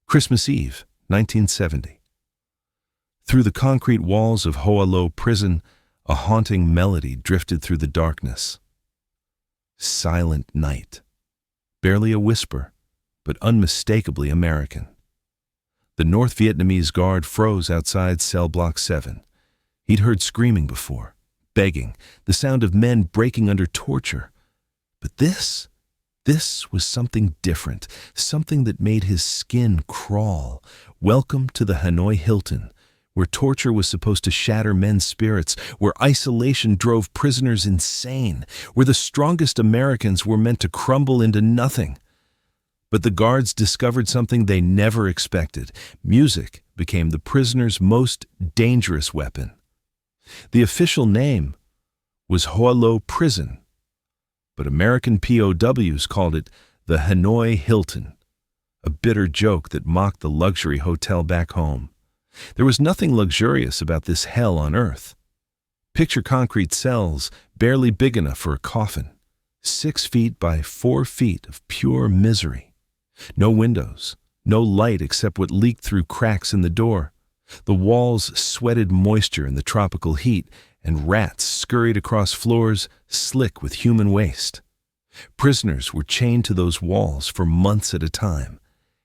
Christmas Eve, 1970. Through the concrete walls of Hoa Lo prison, a haunting melody drifted through the darkness. Silent night. Barely a whisper, but unmistakably American. The North Vietnamese guard froze outside cell block 7. He'd heard screaming before, begging, the sound of men breaking under torture. But this was something different, something that made his skin crawl. Welcome to the Hanoi Hilton, where torture was supposed to shatter men's spirits, where isolation drove prisoners insane, where the strongest Americans were meant to crumble into nothing. But the guards discovered something they never expected. Music became the prisoners' most dangerous weapon. The official name was Hoa Lo Prison, but American POWs called it the Hanoi Hilton, a bitter joke that mocked the luxury hotel back home. There was nothing luxurious about this hell on earth. Picture concrete cells barely big enough for a coffin, 6 feet by 4 feet of pure misery. No windows, no light except what leaked through cracks in the door. The walls sweated moisture in the tropical heat, and rats scurried across floors slick with human waste. Prisoners were chained to those walls for months at a time.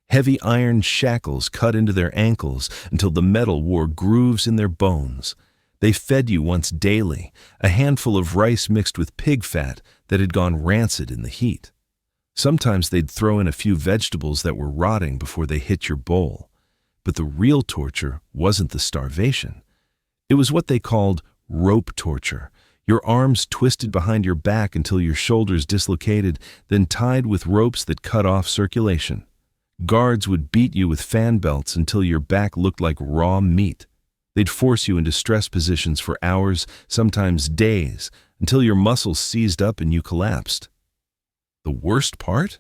Heavy iron shackles cut into their ankles until the metal wore grooves in their bones. They fed you once daily, a handful of rice mixed with pig fat that had gone rancid in the heat. Sometimes they'd throw in a few vegetables that were rotting before they hit your bowl. But the real torture wasn't the starvation. It was what they called rope torture. Your arms twisted behind your back until your shoulders dislocated, then tied with ropes that cut off circulation. Guards would beat you with fan belts until your back looked like raw meat. They'd force you into stress positions for hours, sometimes days, until your muscles seized up and you collapsed. The worst part?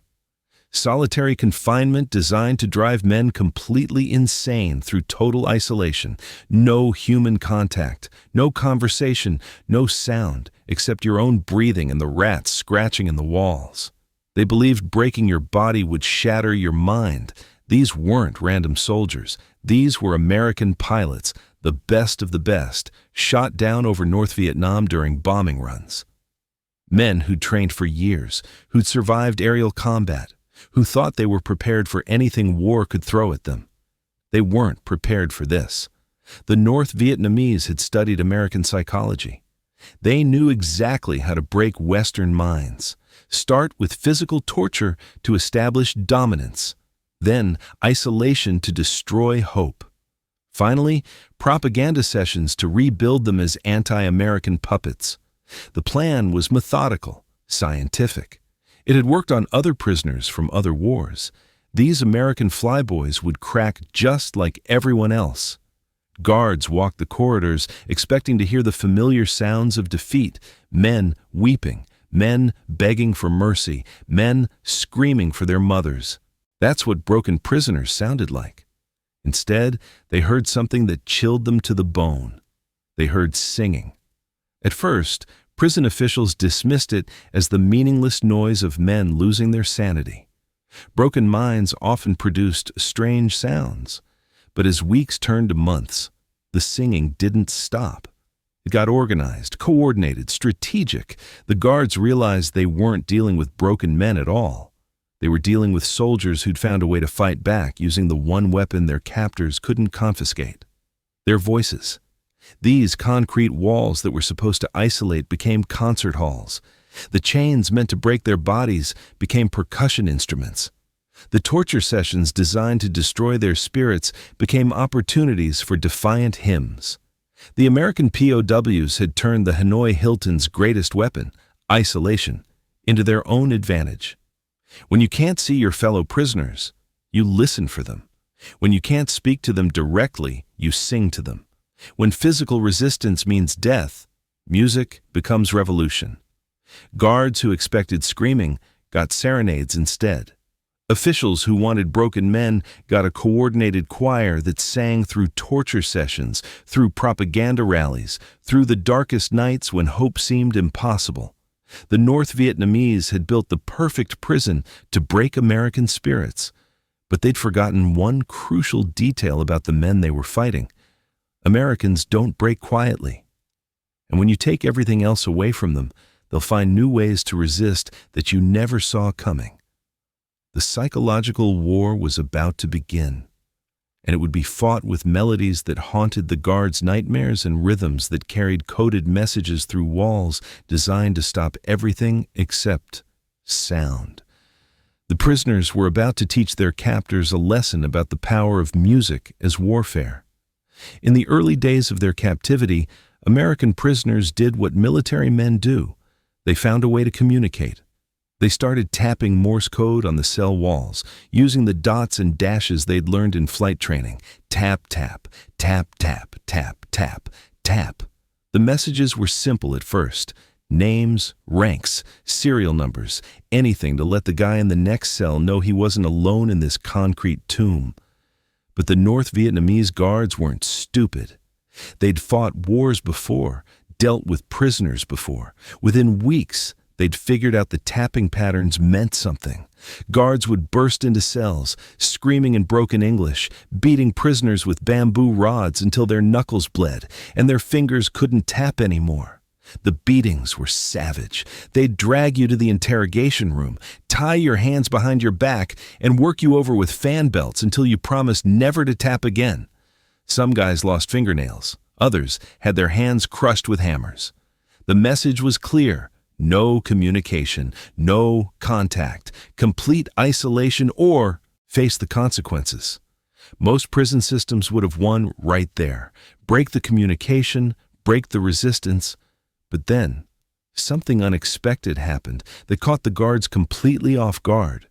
Solitary confinement designed to drive men completely insane through total isolation. No human contact, no conversation, no sound except your own breathing and the rats scratching in the walls. They believed breaking your body would shatter your mind. These weren't random soldiers. These were American pilots, the best of the best, shot down over North Vietnam during bombing runs. Men who'd trained for years, who'd survived aerial combat, who thought they were prepared for anything war could throw at them. They weren't prepared for this. The North Vietnamese had studied American psychology. They knew exactly how to break Western minds. Start with physical torture to establish dominance, then isolation to destroy hope. Finally, propaganda sessions to rebuild them as anti-American puppets. The plan was methodical, scientific. It had worked on other prisoners from other wars. These American flyboys would crack just like everyone else. Guards walked the corridors expecting to hear the familiar sounds of defeat, men weeping, men begging for mercy, men screaming for their mothers. That's what broken prisoners sounded like. Instead, they heard something that chilled them to the bone. They heard singing. At first, prison officials dismissed it as the meaningless noise of men losing their sanity. Broken minds often produced strange sounds. But as weeks turned to months, the singing didn't stop. It got organized, coordinated, strategic. The guards realized they weren't dealing with broken men at all. They were dealing with soldiers who'd found a way to fight back using the one weapon their captors couldn't confiscate: their voices. These concrete walls that were supposed to isolate became concert halls. The chains meant to break their bodies became percussion instruments. The torture sessions designed to destroy their spirits became opportunities for defiant hymns. The American POWs had turned the Hanoi Hilton's greatest weapon, isolation, into their own advantage. When you can't see your fellow prisoners, you listen for them. When you can't speak to them directly, you sing to them. When physical resistance means death, music becomes revolution. Guards who expected screaming got serenades instead. Officials who wanted broken men got a coordinated choir that sang through torture sessions, through propaganda rallies, through the darkest nights when hope seemed impossible. The North Vietnamese had built the perfect prison to break American spirits. But they'd forgotten one crucial detail about the men they were fighting. Americans don't break quietly. And when you take everything else away from them, they'll find new ways to resist that you never saw coming. The psychological war was about to begin, and it would be fought with melodies that haunted the guards' nightmares and rhythms that carried coded messages through walls designed to stop everything except sound. The prisoners were about to teach their captors a lesson about the power of music as warfare. In the early days of their captivity, American prisoners did what military men do. They found a way to communicate. They started tapping Morse code on the cell walls, using the dots and dashes they'd learned in flight training. Tap, tap, tap, tap, tap, tap, tap. The messages were simple at first. Names, ranks, serial numbers, anything to let the guy in the next cell know he wasn't alone in this concrete tomb. But the North Vietnamese guards weren't stupid. They'd fought wars before, dealt with prisoners before. Within weeks, they'd figured out the tapping patterns meant something. Guards would burst into cells, screaming in broken English, beating prisoners with bamboo rods until their knuckles bled and their fingers couldn't tap anymore. The beatings were savage. They'd drag you to the interrogation room, tie your hands behind your back, and work you over with fan belts until you promised never to tap again. Some guys lost fingernails. Others had their hands crushed with hammers. The message was clear. No communication, no contact, complete isolation, or face the consequences. Most prison systems would have won right there. Break the communication, break the resistance. But then, something unexpected happened that caught the guards completely off guard.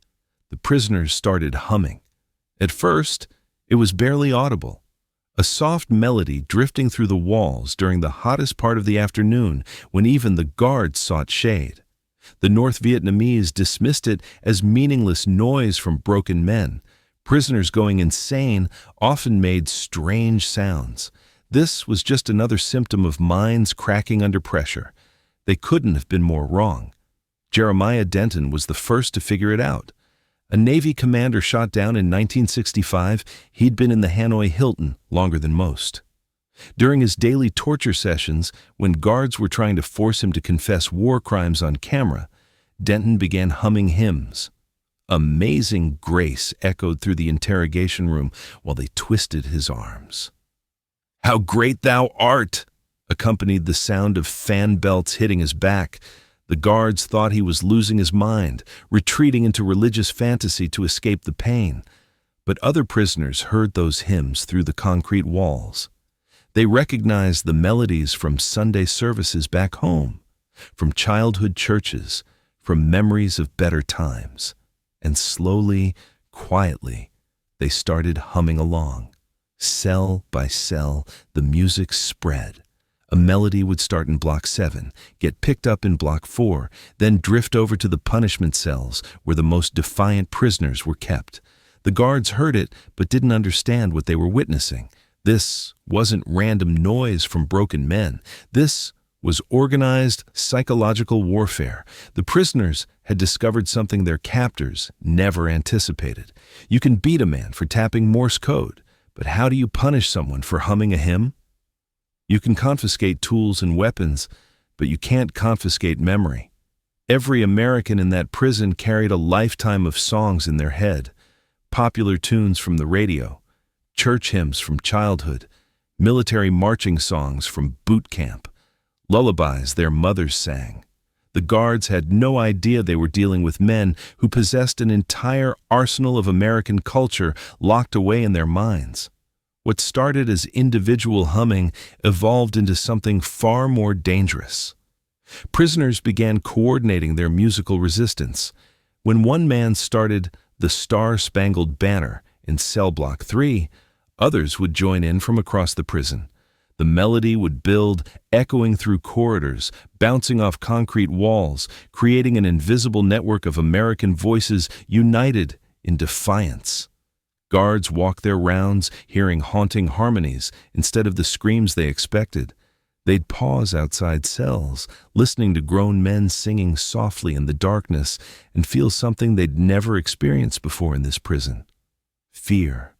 The prisoners started humming. At first, it was barely audible. A soft melody drifting through the walls during the hottest part of the afternoon when even the guards sought shade. The North Vietnamese dismissed it as meaningless noise from broken men. Prisoners going insane often made strange sounds. This was just another symptom of minds cracking under pressure. They couldn't have been more wrong. Jeremiah Denton was the first to figure it out. A Navy commander shot down in 1965, he'd been in the Hanoi Hilton longer than most. During his daily torture sessions, when guards were trying to force him to confess war crimes on camera, Denton began humming hymns. Amazing Grace echoed through the interrogation room while they twisted his arms. How great thou art! Accompanied the sound of fan belts hitting his back. The guards thought he was losing his mind, retreating into religious fantasy to escape the pain. But other prisoners heard those hymns through the concrete walls. They recognized the melodies from Sunday services back home, from childhood churches, from memories of better times. And slowly, quietly, they started humming along. Cell by cell, the music spread. A melody would start in Block 7, get picked up in Block 4, then drift over to the punishment cells where the most defiant prisoners were kept. The guards heard it but didn't understand what they were witnessing. This wasn't random noise from broken men. This was organized psychological warfare. The prisoners had discovered something their captors never anticipated. You can beat a man for tapping Morse code. But how do you punish someone for humming a hymn? You can confiscate tools and weapons, but you can't confiscate memory. Every American in that prison carried a lifetime of songs in their head, popular tunes from the radio, church hymns from childhood, military marching songs from boot camp, lullabies their mothers sang. The guards had no idea they were dealing with men who possessed an entire arsenal of American culture locked away in their minds. What started as individual humming evolved into something far more dangerous. Prisoners began coordinating their musical resistance. When one man started the Star-Spangled Banner in cell block 3, others would join in from across the prison. The melody would build, echoing through corridors, bouncing off concrete walls, creating an invisible network of American voices united in defiance. Guards walked their rounds, hearing haunting harmonies instead of the screams they expected. They'd pause outside cells, listening to grown men singing softly in the darkness, and feel something they'd never experienced before in this prison. fear.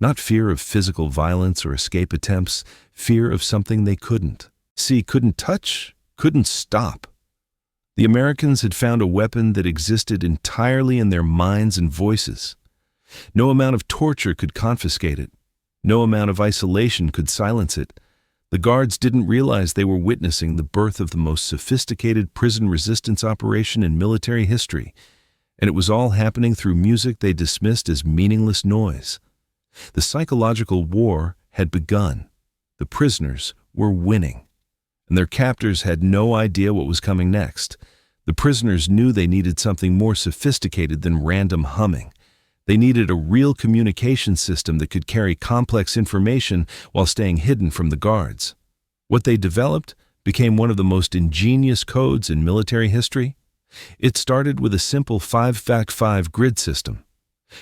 Not fear of physical violence or escape attempts, fear of something they couldn't see, couldn't touch, couldn't stop. The Americans had found a weapon that existed entirely in their minds and voices. No amount of torture could confiscate it. No amount of isolation could silence it. The guards didn't realize they were witnessing the birth of the most sophisticated prison resistance operation in military history, and it was all happening through music they dismissed as meaningless noise. The psychological war had begun. The prisoners were winning, and their captors had no idea what was coming next. The prisoners knew they needed something more sophisticated than random humming. They needed a real communication system that could carry complex information while staying hidden from the guards. What they developed became one of the most ingenious codes in military history. It started with a simple 5x5 grid system.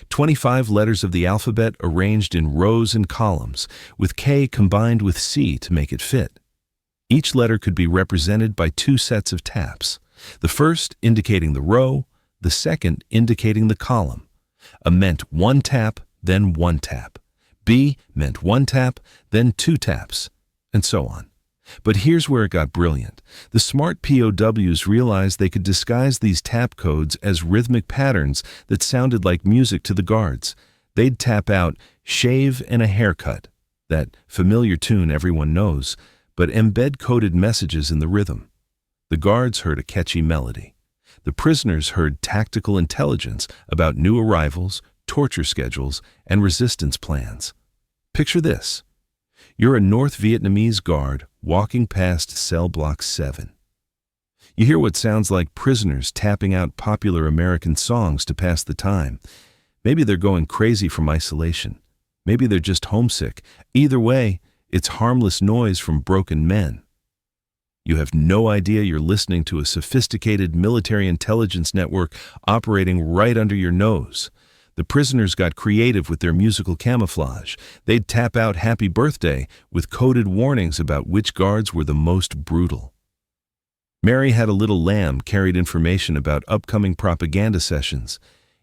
25 letters of the alphabet arranged in rows and columns, with K combined with C to make it fit. Each letter could be represented by two sets of taps, the first indicating the row, the second indicating the column. A meant one tap, then one tap. B meant one tap, then two taps, and so on. But here's where it got brilliant. The smart POWs realized they could disguise these tap codes as rhythmic patterns that sounded like music to the guards. They'd tap out "shave and a haircut," that familiar tune everyone knows, but embed coded messages in the rhythm. The guards heard a catchy melody. The prisoners heard tactical intelligence about new arrivals, torture schedules, and resistance plans. Picture this. You're a North Vietnamese guard walking past cell block 7. You hear what sounds like prisoners tapping out popular American songs to pass the time. Maybe they're going crazy from isolation. Maybe they're just homesick. Either way, it's harmless noise from broken men. You have no idea you're listening to a sophisticated military intelligence network operating right under your nose. The prisoners got creative with their musical camouflage. They'd tap out "Happy Birthday" with coded warnings about which guards were the most brutal. Mary Had a Little Lamb carried information about upcoming propaganda sessions.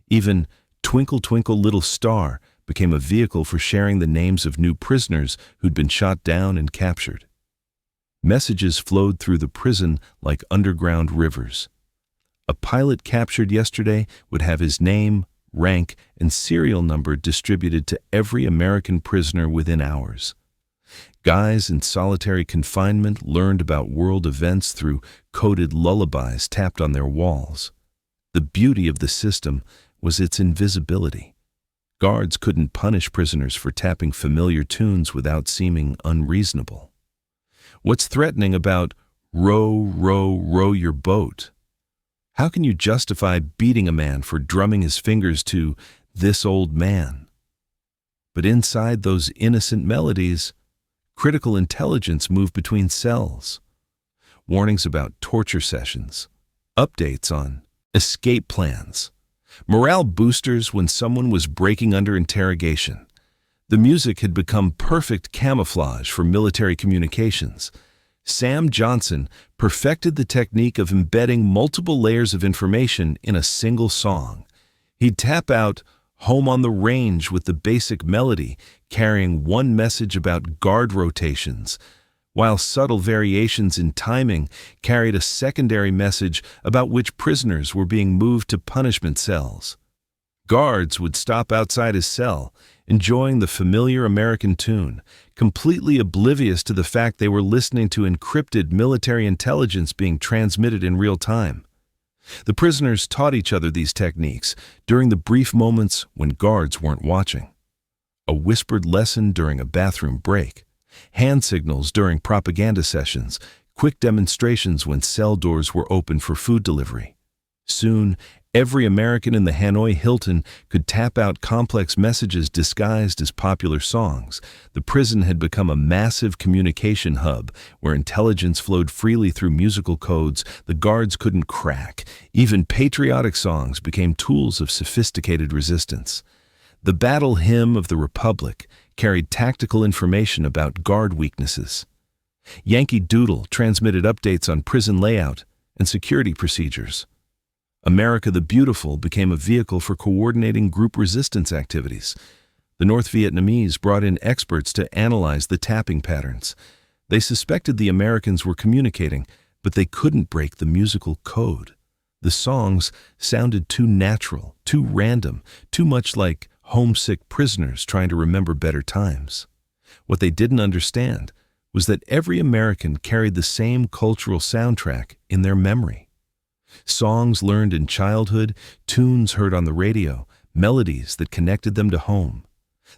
Even "Twinkle Twinkle Little Star" became a vehicle for sharing the names of new prisoners who'd been shot down and captured. Messages flowed through the prison like underground rivers. A pilot captured yesterday would have his name, rank, and serial number distributed to every American prisoner within hours. Guys in solitary confinement learned about world events through coded lullabies tapped on their walls. The beauty of the system was its invisibility. Guards couldn't punish prisoners for tapping familiar tunes without seeming unreasonable. What's threatening about "row, row, row your boat"? How can you justify beating a man for drumming his fingers to "This Old Man"? But inside those innocent melodies, critical intelligence moved between cells. Warnings about torture sessions, updates on escape plans, morale boosters when someone was breaking under interrogation. The music had become perfect camouflage for military communications. Sam Johnson perfected the technique of embedding multiple layers of information in a single song. He'd tap out "Home on the Range" with the basic melody, carrying one message about guard rotations, while subtle variations in timing carried a secondary message about which prisoners were being moved to punishment cells. Guards would stop outside his cell, enjoying the familiar American tune, completely oblivious to the fact they were listening to encrypted military intelligence being transmitted in real time. The prisoners taught each other these techniques during the brief moments when guards weren't watching. A whispered lesson during a bathroom break, hand signals during propaganda sessions, quick demonstrations when cell doors were open for food delivery. Soon, every American in the Hanoi Hilton could tap out complex messages disguised as popular songs. The prison had become a massive communication hub where intelligence flowed freely through musical codes the guards couldn't crack. Even patriotic songs became tools of sophisticated resistance. The Battle Hymn of the Republic carried tactical information about guard weaknesses. Yankee Doodle transmitted updates on prison layout and security procedures. America the Beautiful became a vehicle for coordinating group resistance activities. The North Vietnamese brought in experts to analyze the tapping patterns. They suspected the Americans were communicating, but they couldn't break the musical code. The songs sounded too natural, too random, too much like homesick prisoners trying to remember better times. What they didn't understand was that every American carried the same cultural soundtrack in their memory. Songs learned in childhood, tunes heard on the radio, melodies that connected them to home.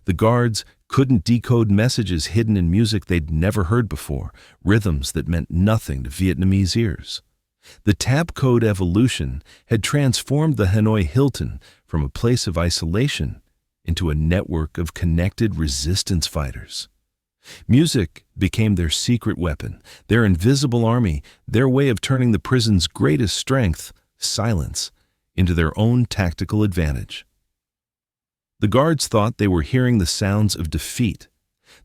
The guards couldn't decode messages hidden in music they'd never heard before, rhythms that meant nothing to Vietnamese ears. The tap code evolution had transformed the Hanoi Hilton from a place of isolation into a network of connected resistance fighters. Music became their secret weapon, their invisible army, their way of turning the prison's greatest strength, silence, into their own tactical advantage. The guards thought they were hearing the sounds of defeat.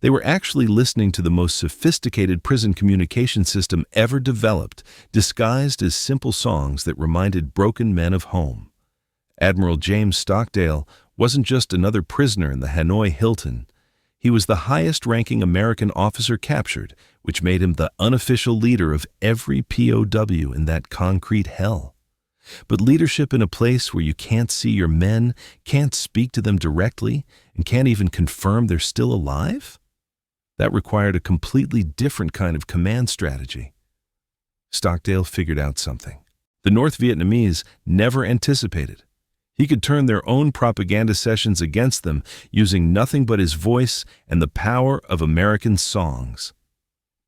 They were actually listening to the most sophisticated prison communication system ever developed, disguised as simple songs that reminded broken men of home. Admiral James Stockdale wasn't just another prisoner in the Hanoi Hilton. He was the highest-ranking American officer captured, which made him the unofficial leader of every POW in that concrete hell. But leadership in a place where you can't see your men, can't speak to them directly, and can't even confirm they're still alive? That required a completely different kind of command strategy. Stockdale figured out something the North Vietnamese never anticipated. He could turn their own propaganda sessions against them using nothing but his voice and the power of American songs.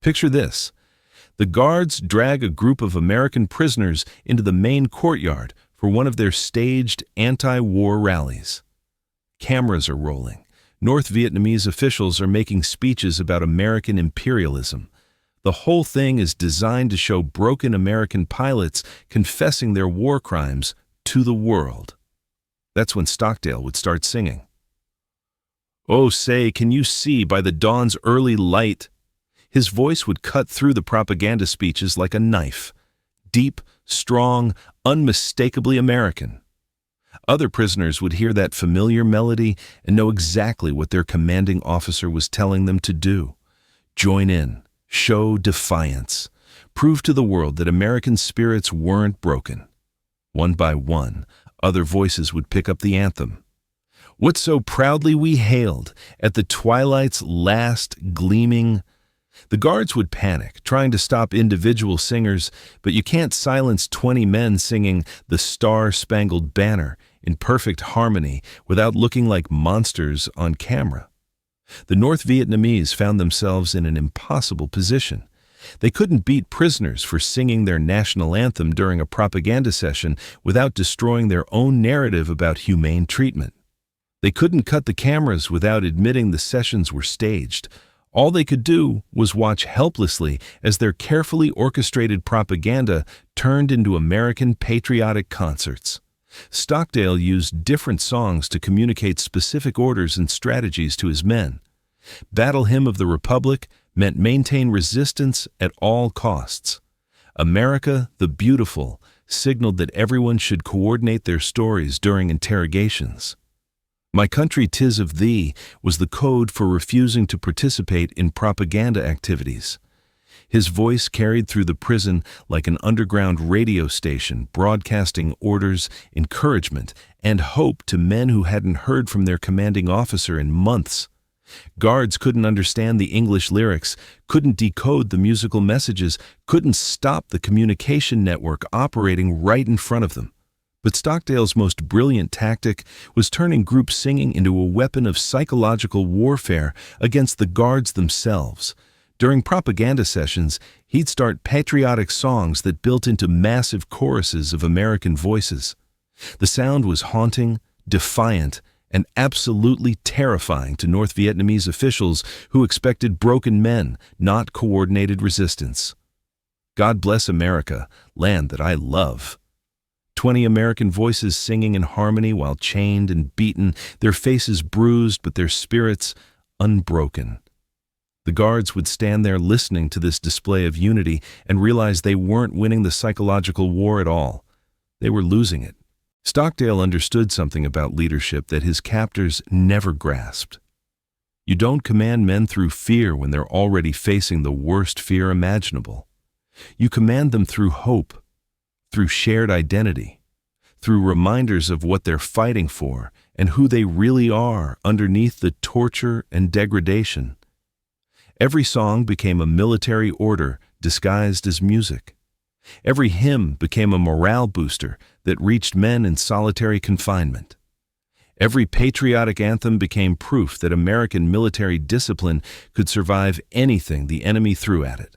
Picture this. The guards drag a group of American prisoners into the main courtyard for one of their staged anti-war rallies. Cameras are rolling. North Vietnamese officials are making speeches about American imperialism. The whole thing is designed to show broken American pilots confessing their war crimes to the world. That's when Stockdale would start singing. "Oh, say, can you see by the dawn's early light?" His voice would cut through the propaganda speeches like a knife. Deep, strong, unmistakably American. Other prisoners would hear that familiar melody and know exactly what their commanding officer was telling them to do. Join in. Show defiance. Prove to the world that American spirits weren't broken. One by one, other voices would pick up the anthem. What so proudly we hailed at the twilight's last gleaming. The guards would panic, trying to stop individual singers, but you can't silence 20 men singing the Star-Spangled Banner in perfect harmony without looking like monsters on camera. The North Vietnamese found themselves in an impossible position. They couldn't beat prisoners for singing their national anthem during a propaganda session without destroying their own narrative about humane treatment. They couldn't cut the cameras without admitting the sessions were staged. All they could do was watch helplessly as their carefully orchestrated propaganda turned into American patriotic concerts. Stockdale used different songs to communicate specific orders and strategies to his men. Battle Hymn of the Republic meant maintain resistance at all costs. America, the Beautiful, signaled that everyone should coordinate their stories during interrogations. My Country 'Tis of Thee was the code for refusing to participate in propaganda activities. His voice carried through the prison like an underground radio station, broadcasting orders, encouragement, and hope to men who hadn't heard from their commanding officer in months. Guards couldn't understand the English lyrics, couldn't decode the musical messages, couldn't stop the communication network operating right in front of them. But Stockdale's most brilliant tactic was turning group singing into a weapon of psychological warfare against the guards themselves. During propaganda sessions, he'd start patriotic songs that built into massive choruses of American voices. The sound was haunting, defiant, and absolutely terrifying to North Vietnamese officials who expected broken men, not coordinated resistance. God bless America, land that I love. 20 American voices singing in harmony while chained and beaten, their faces bruised but their spirits unbroken. The guards would stand there listening to this display of unity and realize they weren't winning the psychological war at all. They were losing it. Stockdale understood something about leadership that his captors never grasped. You don't command men through fear when they're already facing the worst fear imaginable. You command them through hope, through shared identity, through reminders of what they're fighting for and who they really are underneath the torture and degradation. Every song became a military order disguised as music. Every hymn became a morale booster that reached men in solitary confinement. Every patriotic anthem became proof that American military discipline could survive anything the enemy threw at it.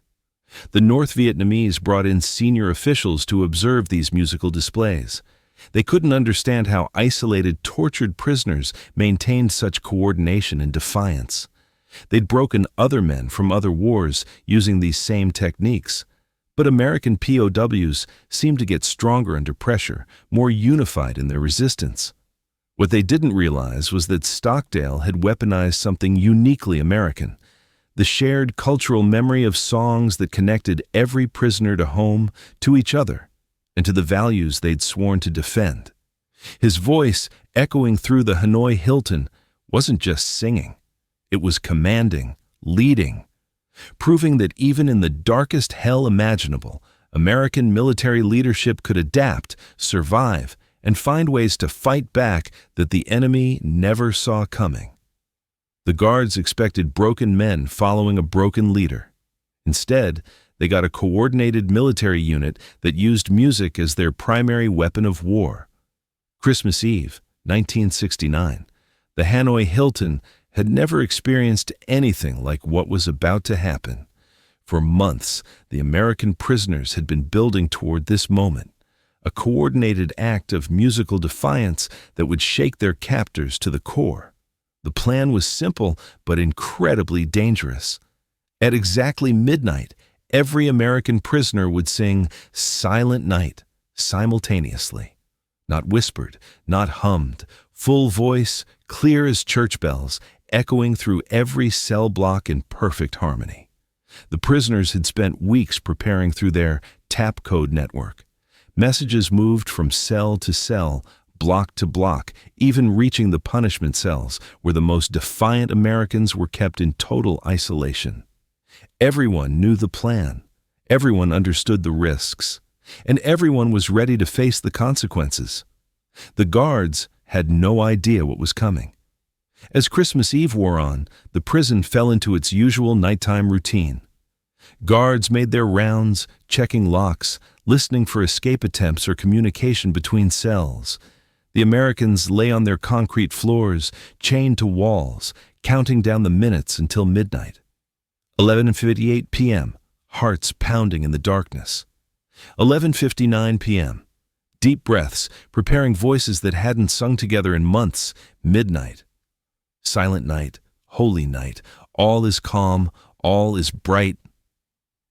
The North Vietnamese brought in senior officials to observe these musical displays. They couldn't understand how isolated, tortured prisoners maintained such coordination and defiance. They'd broken other men from other wars using these same techniques. But American POWs seemed to get stronger under pressure, more unified in their resistance. What they didn't realize was that Stockdale had weaponized something uniquely American, the shared cultural memory of songs that connected every prisoner to home, to each other, and to the values they'd sworn to defend. His voice, echoing through the Hanoi Hilton, wasn't just singing. It was commanding, leading, proving that even in the darkest hell imaginable, American military leadership could adapt, survive, and find ways to fight back that the enemy never saw coming. The guards expected broken men following a broken leader. Instead, they got a coordinated military unit that used music as their primary weapon of war. Christmas Eve, 1969, the Hanoi Hilton had never experienced anything like what was about to happen. For months, the American prisoners had been building toward this moment, a coordinated act of musical defiance that would shake their captors to the core. The plan was simple but incredibly dangerous. At exactly midnight, every American prisoner would sing Silent Night simultaneously. Not whispered, not hummed, full voice, clear as church bells, echoing through every cell block in perfect harmony. The prisoners had spent weeks preparing through their tap code network. Messages moved from cell to cell, block to block, even reaching the punishment cells, where the most defiant Americans were kept in total isolation. Everyone knew the plan. Everyone understood the risks. And everyone was ready to face the consequences. The guards had no idea what was coming. As Christmas Eve wore on, the prison fell into its usual nighttime routine. Guards made their rounds, checking locks, listening for escape attempts or communication between cells. The Americans lay on their concrete floors, chained to walls, counting down the minutes until midnight. 11:58 p.m., hearts pounding in the darkness. 11:59 p.m., deep breaths, preparing voices that hadn't sung together in months. Midnight. Silent night, holy night, all is calm, all is bright.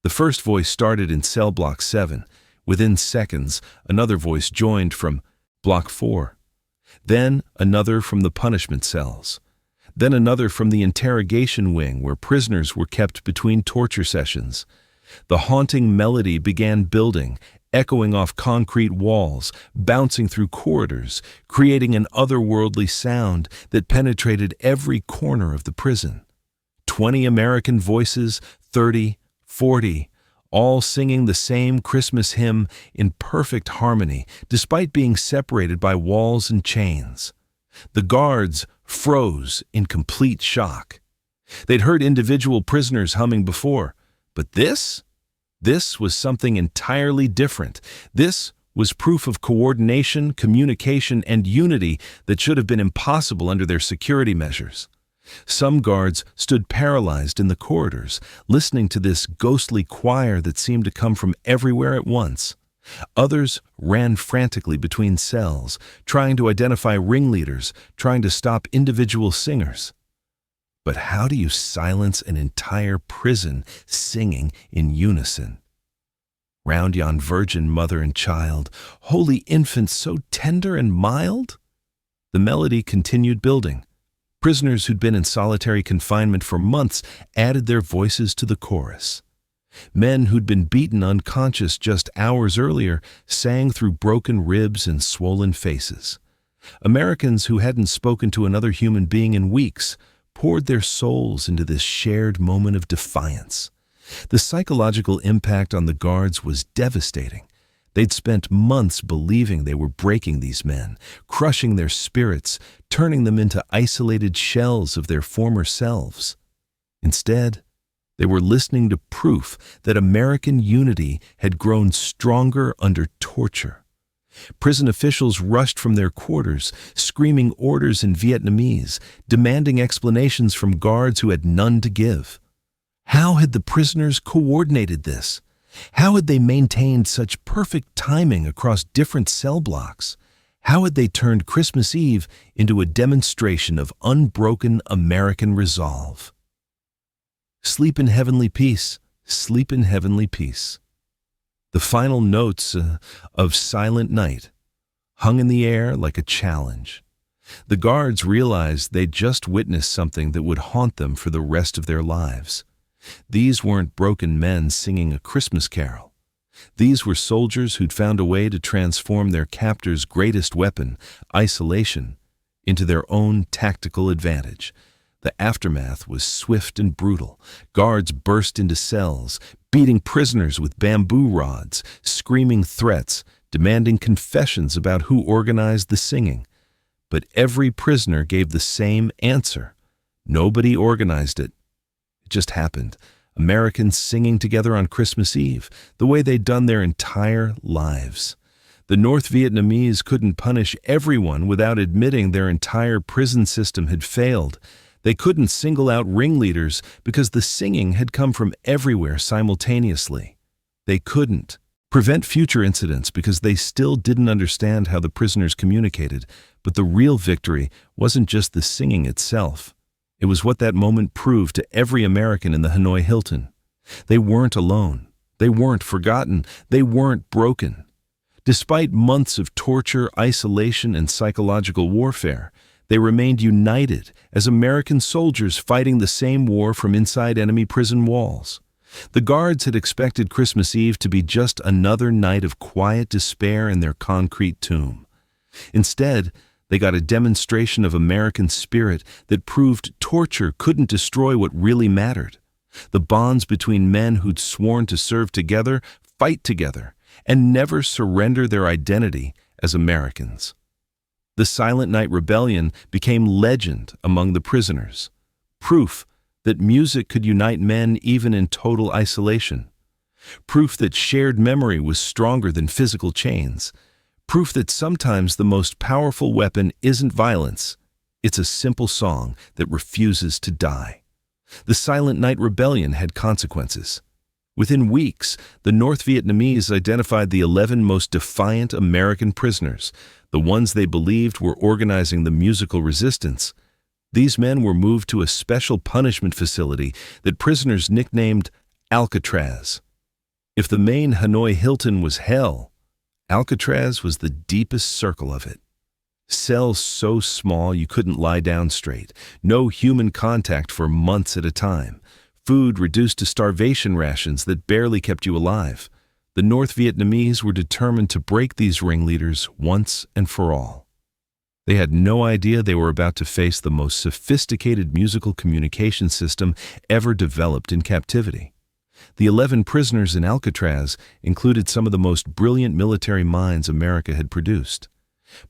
The first voice started in cell block 7. Within seconds, another voice joined from block 4. Then another from the punishment cells. Then another from the interrogation wing where prisoners were kept between torture sessions. The haunting melody began building, echoing off concrete walls, bouncing through corridors, creating an otherworldly sound that penetrated every corner of the prison. 20 American voices, 30, 40, all singing the same Christmas hymn in perfect harmony, despite being separated by walls and chains. The guards froze in complete shock. They'd heard individual prisoners humming before, but this was something entirely different. This was proof of coordination, communication, and unity that should have been impossible under their security measures. Some guards stood paralyzed in the corridors, listening to this ghostly choir that seemed to come from everywhere at once. Others ran frantically between cells, trying to identify ringleaders, trying to stop individual singers. But how do you silence an entire prison singing in unison? Round yon virgin mother and child, holy infant so tender and mild? The melody continued building. Prisoners who'd been in solitary confinement for months added their voices to the chorus. Men who'd been beaten unconscious just hours earlier sang through broken ribs and swollen faces. Americans who hadn't spoken to another human being in weeks poured their souls into this shared moment of defiance. The psychological impact on the guards was devastating. They'd spent months believing they were breaking these men, crushing their spirits, turning them into isolated shells of their former selves. Instead, they were listening to proof that American unity had grown stronger under torture. Prison officials rushed from their quarters, screaming orders in Vietnamese, demanding explanations from guards who had none to give. How had the prisoners coordinated this? How had they maintained such perfect timing across different cell blocks? How had they turned Christmas Eve into a demonstration of unbroken American resolve? Sleep in heavenly peace, sleep in heavenly peace. The final notes of Silent Night hung in the air like a challenge. The guards realized they'd just witnessed something that would haunt them for the rest of their lives. These weren't broken men singing a Christmas carol. These were soldiers who'd found a way to transform their captor's greatest weapon, isolation, into their own tactical advantage. The aftermath was swift and brutal. Guards burst into cells, beating prisoners with bamboo rods, screaming threats, demanding confessions about who organized the singing. But every prisoner gave the same answer. Nobody organized it. It just happened. Americans singing together on Christmas Eve, the way they'd done their entire lives. The North Vietnamese couldn't punish everyone without admitting their entire prison system had failed. They couldn't single out ringleaders because the singing had come from everywhere simultaneously. They couldn't prevent future incidents because they still didn't understand how the prisoners communicated. But the real victory wasn't just the singing itself. It was what that moment proved to every American in the Hanoi Hilton. They weren't alone. They weren't forgotten. They weren't broken. Despite months of torture, isolation, and psychological warfare, they remained united as American soldiers fighting the same war from inside enemy prison walls. The guards had expected Christmas Eve to be just another night of quiet despair in their concrete tomb. Instead, they got a demonstration of American spirit that proved torture couldn't destroy what really mattered. The bonds between men who'd sworn to serve together, fight together, and never surrender their identity as Americans. The Silent Night Rebellion became legend among the prisoners, proof that music could unite men even in total isolation, proof that shared memory was stronger than physical chains, proof that sometimes the most powerful weapon isn't violence, it's a simple song that refuses to die. The Silent Night Rebellion had consequences. Within weeks, the North Vietnamese identified the 11 most defiant American prisoners, the ones they believed were organizing the musical resistance. These men were moved to a special punishment facility that prisoners nicknamed Alcatraz. If the main Hanoi Hilton was hell, Alcatraz was the deepest circle of it. Cells so small you couldn't lie down straight, no human contact for months at a time, food reduced to starvation rations that barely kept you alive. The North Vietnamese were determined to break these ringleaders once and for all. They had no idea they were about to face the most sophisticated musical communication system ever developed in captivity. The 11 prisoners in Alcatraz included some of the most brilliant military minds America had produced.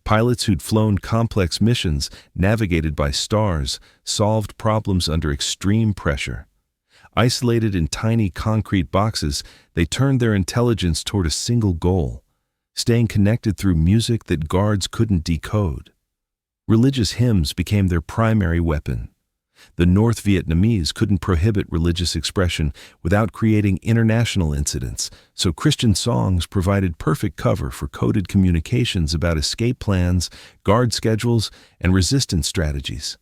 Pilots who'd flown complex missions, navigated by stars, solved problems under extreme pressure. Isolated in tiny concrete boxes, they turned their intelligence toward a single goal, staying connected through music that guards couldn't decode. Religious hymns became their primary weapon. The North Vietnamese couldn't prohibit religious expression without creating international incidents, so Christian songs provided perfect cover for coded communications about escape plans, guard schedules, and resistance strategies.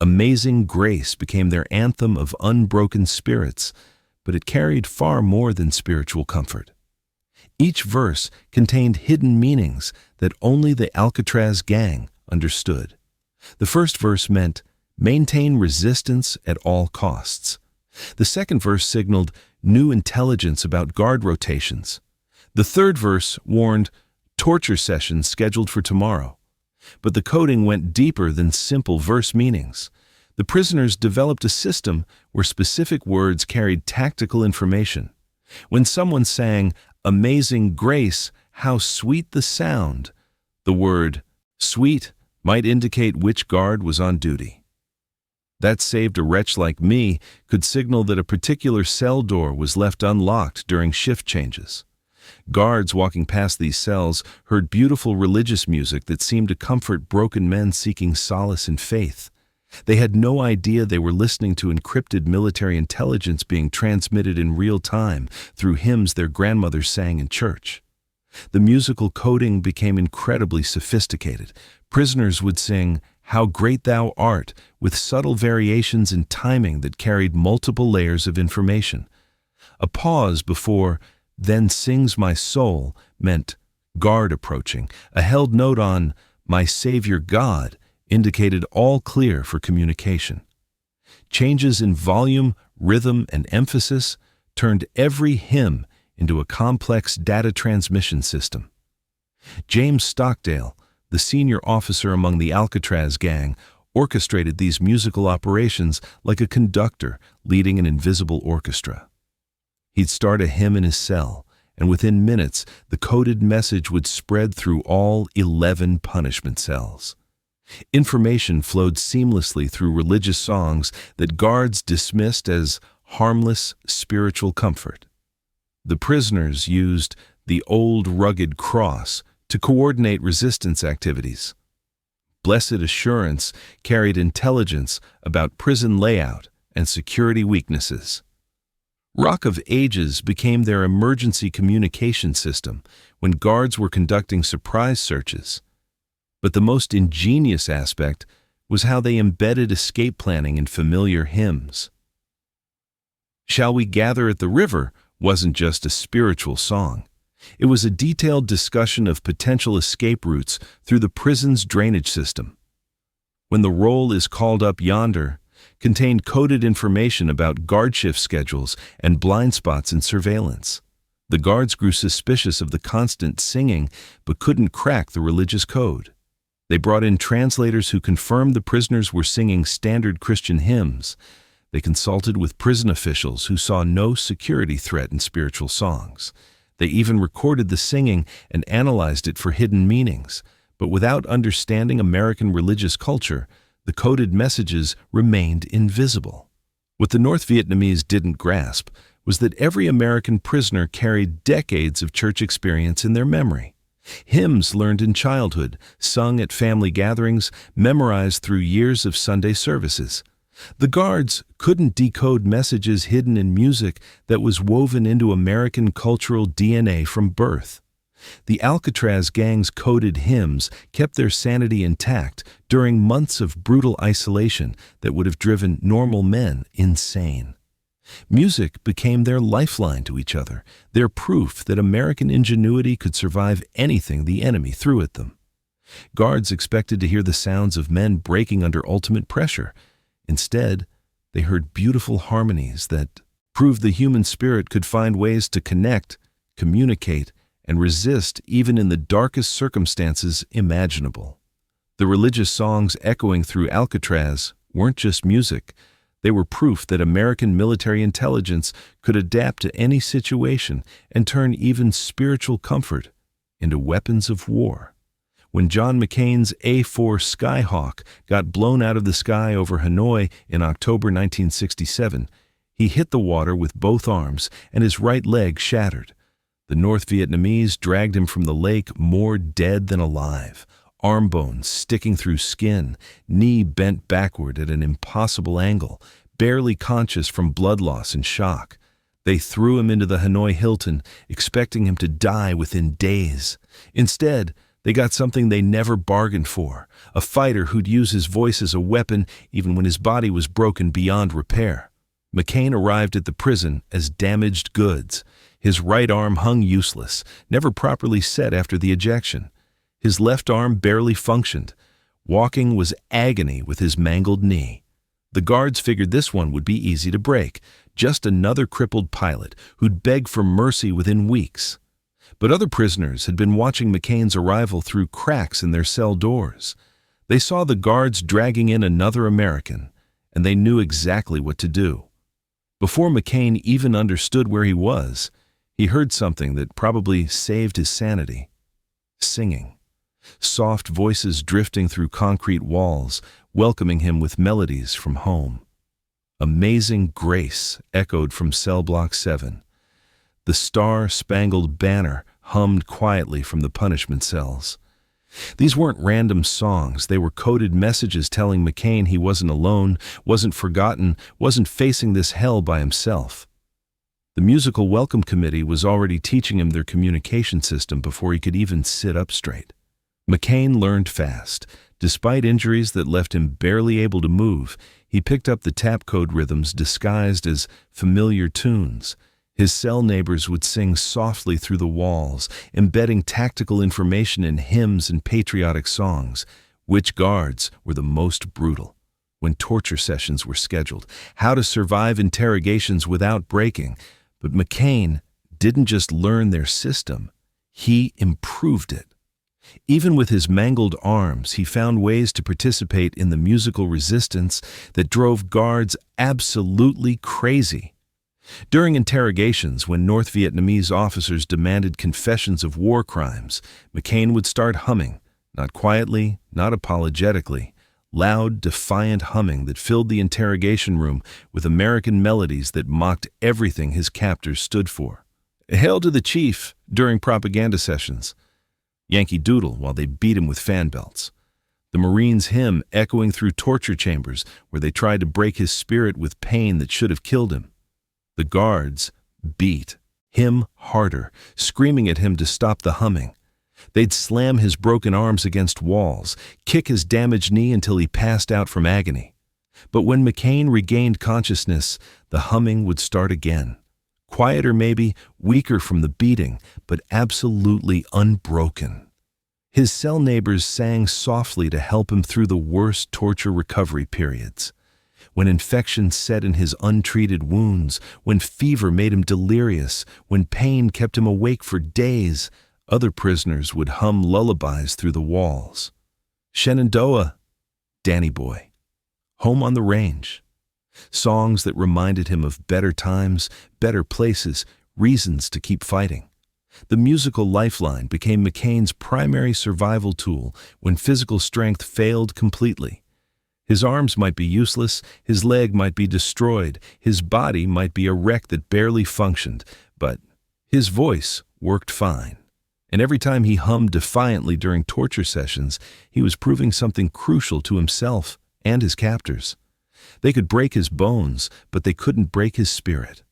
Amazing Grace became their anthem of unbroken spirits, but it carried far more than spiritual comfort. Each verse contained hidden meanings that only the Alcatraz gang understood. The first verse meant, "Maintain resistance at all costs." The second verse signaled new intelligence about guard rotations. The third verse warned, "Torture sessions scheduled for tomorrow." But the coding went deeper than simple verse meanings. The prisoners developed a system where specific words carried tactical information. When someone sang, "Amazing Grace, how sweet the sound," the word "sweet" might indicate which guard was on duty. That saved a wretch like me could signal that a particular cell door was left unlocked during shift changes. Guards walking past these cells heard beautiful religious music that seemed to comfort broken men seeking solace in faith. They had no idea they were listening to encrypted military intelligence being transmitted in real time through hymns their grandmothers sang in church. The musical coding became incredibly sophisticated. Prisoners would sing, "How Great Thou Art," with subtle variations in timing that carried multiple layers of information. A pause before "Then sings my soul" meant guard approaching. A held note on "My Savior God" indicated all clear for communication. Changes in volume, rhythm, and emphasis turned every hymn into a complex data transmission system. James Stockdale, the senior officer among the Alcatraz gang, orchestrated these musical operations like a conductor leading an invisible orchestra. He'd start a hymn in his cell, and within minutes, the coded message would spread through all 11 punishment cells. Information flowed seamlessly through religious songs that guards dismissed as harmless spiritual comfort. The prisoners used the old rugged cross to coordinate resistance activities. Blessed Assurance carried intelligence about prison layout and security weaknesses. Rock of Ages became their emergency communication system when guards were conducting surprise searches. But the most ingenious aspect was how they embedded escape planning in familiar hymns. "Shall We Gather at the River" wasn't just a spiritual song. It was a detailed discussion of potential escape routes through the prison's drainage system. "When the Roll is Called Up Yonder" contained coded information about guard shift schedules and blind spots in surveillance. The guards grew suspicious of the constant singing but couldn't crack the religious code. They brought in translators who confirmed the prisoners were singing standard Christian hymns. They consulted with prison officials who saw no security threat in spiritual songs. They even recorded the singing and analyzed it for hidden meanings. But without understanding American religious culture, the coded messages remained invisible. What the North Vietnamese didn't grasp was that every American prisoner carried decades of church experience in their memory. Hymns learned in childhood, sung at family gatherings, memorized through years of Sunday services. The guards couldn't decode messages hidden in music that was woven into American cultural DNA from birth. The Alcatraz gang's coded hymns kept their sanity intact during months of brutal isolation that would have driven normal men insane. Music became their lifeline to each other, their proof that American ingenuity could survive anything the enemy threw at them. Guards expected to hear the sounds of men breaking under ultimate pressure. Instead, they heard beautiful harmonies that proved the human spirit could find ways to connect, communicate, and resist even in the darkest circumstances imaginable. The religious songs echoing through Alcatraz weren't just music. They were proof that American military intelligence could adapt to any situation and turn even spiritual comfort into weapons of war. When John McCain's A-4 Skyhawk got blown out of the sky over Hanoi in October 1967, he hit the water with both arms and his right leg shattered. The North Vietnamese dragged him from the lake more dead than alive, arm bones sticking through skin, knee bent backward at an impossible angle, barely conscious from blood loss and shock. They threw him into the Hanoi Hilton, expecting him to die within days. Instead, they got something they never bargained for, a fighter who'd use his voice as a weapon even when his body was broken beyond repair. McCain arrived at the prison as damaged goods. His right arm hung useless, never properly set after the ejection. His left arm barely functioned. Walking was agony with his mangled knee. The guards figured this one would be easy to break, just another crippled pilot who'd beg for mercy within weeks. But other prisoners had been watching McCain's arrival through cracks in their cell doors. They saw the guards dragging in another American, and they knew exactly what to do. Before McCain even understood where he was, he heard something that probably saved his sanity. Singing. Soft voices drifting through concrete walls, welcoming him with melodies from home. Amazing Grace echoed from cell block 7. The Star-Spangled Banner hummed quietly from the punishment cells. These weren't random songs, they were coded messages telling McCain he wasn't alone, wasn't forgotten, wasn't facing this hell by himself. The musical welcome committee was already teaching him their communication system before he could even sit up straight. McCain learned fast. Despite injuries that left him barely able to move, he picked up the tap code rhythms disguised as familiar tunes. His cell neighbors would sing softly through the walls, embedding tactical information in hymns and patriotic songs. Which guards were the most brutal? When torture sessions were scheduled, how to survive interrogations without breaking. But McCain didn't just learn their system, he improved it. Even with his mangled arms, he found ways to participate in the musical resistance that drove guards absolutely crazy. During interrogations, when North Vietnamese officers demanded confessions of war crimes, McCain would start humming, not quietly, not apologetically, loud, defiant humming that filled the interrogation room with American melodies that mocked everything his captors stood for. Hail to the Chief during propaganda sessions. Yankee Doodle while they beat him with fan belts. The Marines' hymn echoing through torture chambers where they tried to break his spirit with pain that should have killed him. The guards beat him harder, screaming at him to stop the humming. They'd slam his broken arms against walls, kick his damaged knee until he passed out from agony. But when McCain regained consciousness, the humming would start again. Quieter maybe, weaker from the beating, but absolutely unbroken. His cell neighbors sang softly to help him through the worst torture recovery periods. When infection set in his untreated wounds, when fever made him delirious, when pain kept him awake for days, other prisoners would hum lullabies through the walls. Shenandoah, Danny Boy, Home on the Range. Songs that reminded him of better times, better places, reasons to keep fighting. The musical lifeline became McCain's primary survival tool when physical strength failed completely. His arms might be useless, his leg might be destroyed, his body might be a wreck that barely functioned, but his voice worked fine. And every time he hummed defiantly during torture sessions, he was proving something crucial to himself and his captors. They could break his bones, but they couldn't break his spirit.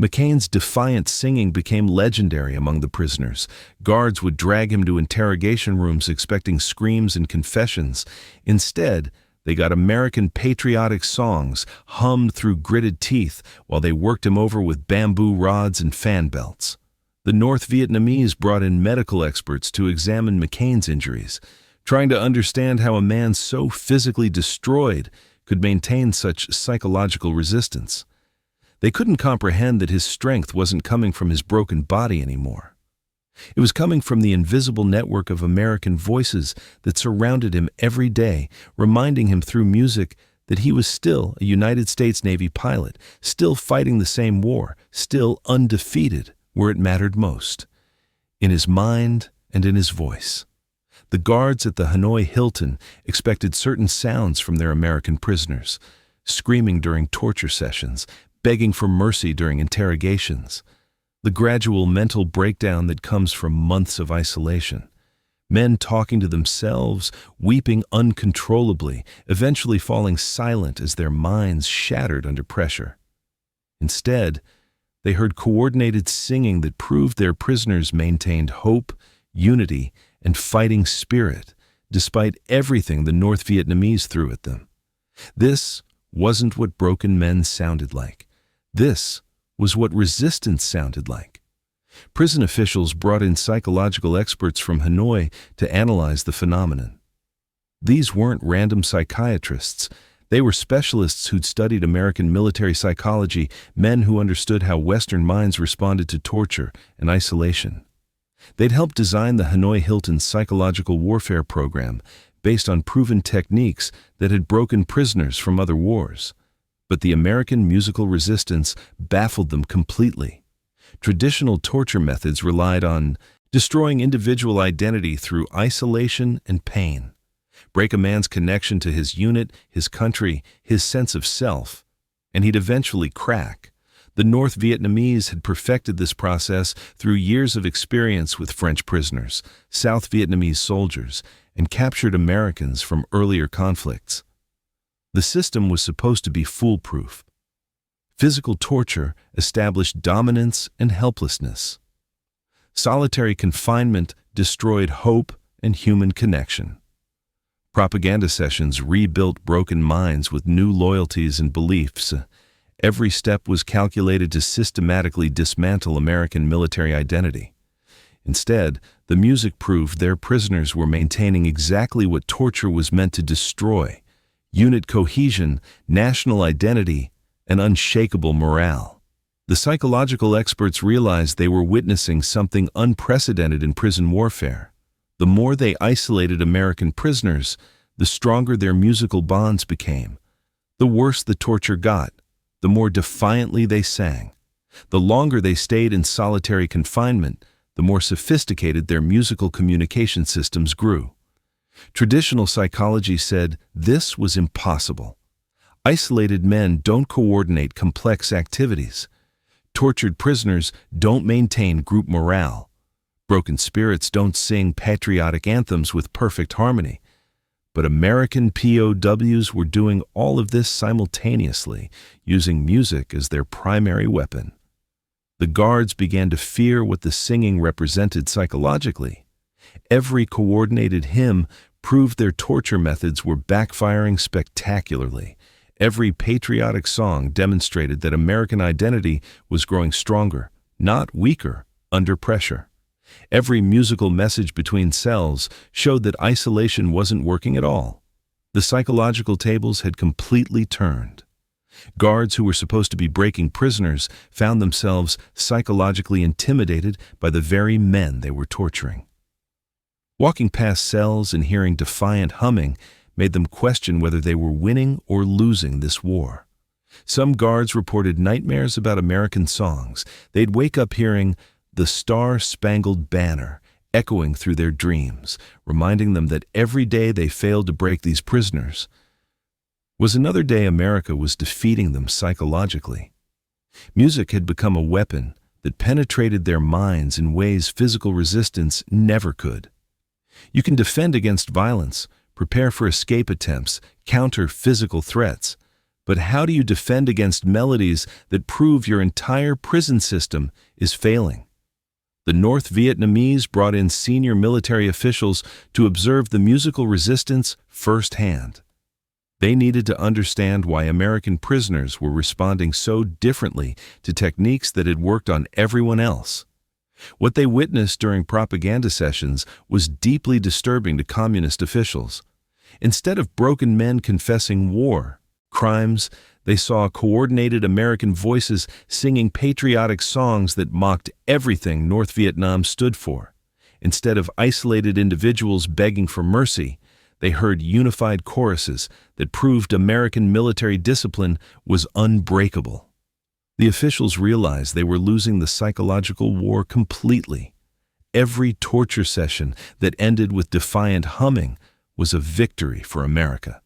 McCain's defiant singing became legendary among the prisoners. Guards would drag him to interrogation rooms expecting screams and confessions. Instead, they got American patriotic songs hummed through gritted teeth while they worked him over with bamboo rods and fan belts. The North Vietnamese brought in medical experts to examine McCain's injuries, trying to understand how a man so physically destroyed could maintain such psychological resistance. They couldn't comprehend that his strength wasn't coming from his broken body anymore. It was coming from the invisible network of American voices that surrounded him every day, reminding him through music that he was still a United States Navy pilot, still fighting the same war, still undefeated where it mattered most, in his mind and in his voice. The guards at the Hanoi Hilton expected certain sounds from their American prisoners, screaming during torture sessions, begging for mercy during interrogations. The gradual mental breakdown that comes from months of isolation. Men talking to themselves, weeping uncontrollably, eventually falling silent as their minds shattered under pressure. Instead, they heard coordinated singing that proved their prisoners maintained hope, unity, and fighting spirit, despite everything the North Vietnamese threw at them. This wasn't what broken men sounded like. This was what resistance sounded like. Prison officials brought in psychological experts from Hanoi to analyze the phenomenon. These weren't random psychiatrists. They were specialists who'd studied American military psychology, men who understood how Western minds responded to torture and isolation. They'd helped design the Hanoi Hilton's psychological warfare program based on proven techniques that had broken prisoners from other wars. But the American musical resistance baffled them completely. Traditional torture methods relied on destroying individual identity through isolation and pain, break a man's connection to his unit, his country, his sense of self, and he'd eventually crack. The North Vietnamese had perfected this process through years of experience with French prisoners, South Vietnamese soldiers, and captured Americans from earlier conflicts. The system was supposed to be foolproof. Physical torture established dominance and helplessness. Solitary confinement destroyed hope and human connection. Propaganda sessions rebuilt broken minds with new loyalties and beliefs. Every step was calculated to systematically dismantle American military identity. Instead, the music proved their prisoners were maintaining exactly what torture was meant to destroy: unit cohesion, national identity, and unshakable morale. The psychological experts realized they were witnessing something unprecedented in prison warfare. The more they isolated American prisoners, the stronger their musical bonds became. The worse the torture got, the more defiantly they sang. The longer they stayed in solitary confinement, the more sophisticated their musical communication systems grew. Traditional psychology said this was impossible. Isolated men don't coordinate complex activities. Tortured prisoners don't maintain group morale. Broken spirits don't sing patriotic anthems with perfect harmony. But American POWs were doing all of this simultaneously, using music as their primary weapon. The guards began to fear what the singing represented psychologically. Every coordinated hymn proved their torture methods were backfiring spectacularly. Every patriotic song demonstrated that American identity was growing stronger, not weaker, under pressure. Every musical message between cells showed that isolation wasn't working at all. The psychological tables had completely turned. Guards who were supposed to be breaking prisoners found themselves psychologically intimidated by the very men they were torturing. Walking past cells and hearing defiant humming made them question whether they were winning or losing this war. Some guards reported nightmares about American songs. They'd wake up hearing "The Star-Spangled Banner" echoing through their dreams, reminding them that every day they failed to break these prisoners was another day America was defeating them psychologically. Music had become a weapon that penetrated their minds in ways physical resistance never could. You can defend against violence, prepare for escape attempts, counter physical threats, but how do you defend against melodies that prove your entire prison system is failing? The North Vietnamese brought in senior military officials to observe the musical resistance firsthand. They needed to understand why American prisoners were responding so differently to techniques that had worked on everyone else. What they witnessed during propaganda sessions was deeply disturbing to communist officials. Instead of broken men confessing war crimes, they saw coordinated American voices singing patriotic songs that mocked everything North Vietnam stood for. Instead of isolated individuals begging for mercy, they heard unified choruses that proved American military discipline was unbreakable. The officials realized they were losing the psychological war completely. Every torture session that ended with defiant humming was a victory for America.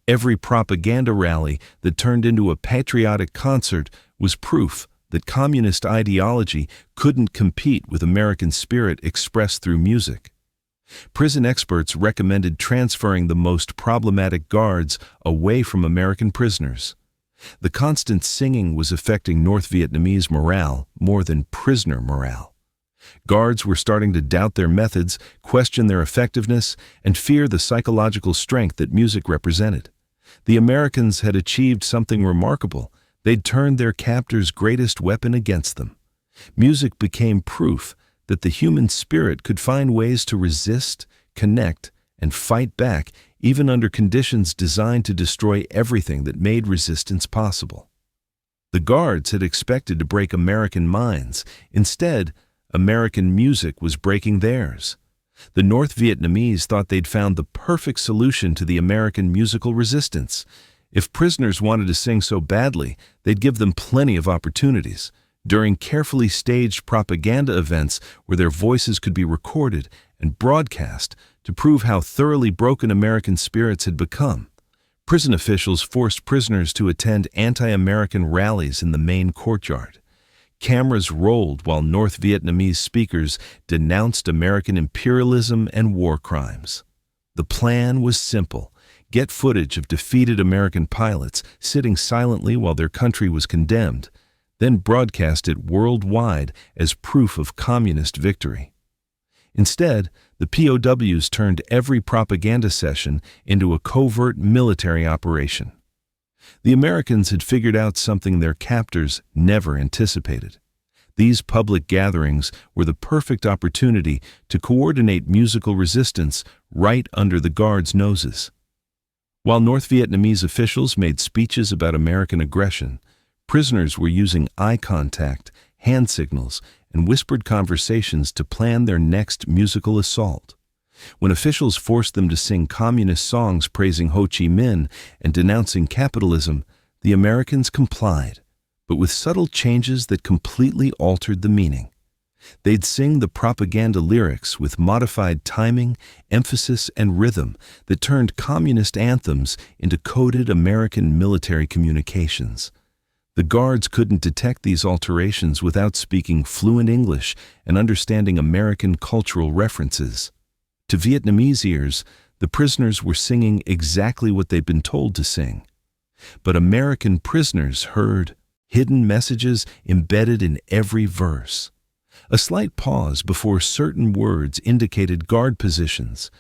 Every propaganda rally that turned into a patriotic concert was proof that communist ideology couldn't compete with American spirit expressed through music. Prison experts recommended transferring the most problematic guards away from American prisoners. The constant singing was affecting North Vietnamese morale more than prisoner morale. Guards were starting to doubt their methods, question their effectiveness, and fear the psychological strength that music represented. The Americans had achieved something remarkable. They'd turned their captors' greatest weapon against them. Music became proof that the human spirit could find ways to resist, connect, and fight back even under conditions designed to destroy everything that made resistance possible. The guards had expected to break American minds. Instead, American music was breaking theirs. The North Vietnamese thought they'd found the perfect solution to the American musical resistance. If prisoners wanted to sing so badly, they'd give them plenty of opportunities. During carefully staged propaganda events where their voices could be recorded and broadcast to prove how thoroughly broken American spirits had become, prison officials forced prisoners to attend anti-American rallies in the main courtyard. Cameras rolled while North Vietnamese speakers denounced American imperialism and war crimes. The plan was simple: get footage of defeated American pilots sitting silently while their country was condemned, then broadcast it worldwide as proof of communist victory. Instead, the POWs turned every propaganda session into a covert military operation. The Americans had figured out something their captors never anticipated. These public gatherings were the perfect opportunity to coordinate musical resistance right under the guards' noses. While North Vietnamese officials made speeches about American aggression, prisoners were using eye contact, hand signals, and whispered conversations to plan their next musical assault. When officials forced them to sing communist songs praising Ho Chi Minh and denouncing capitalism, the Americans complied, but with subtle changes that completely altered the meaning. They'd sing the propaganda lyrics with modified timing, emphasis, and rhythm that turned communist anthems into coded American military communications. The guards couldn't detect these alterations without speaking fluent English and understanding American cultural references. To Vietnamese ears, the prisoners were singing exactly what they'd been told to sing. But American prisoners heard hidden messages embedded in every verse. A slight pause before certain words indicated guard positions.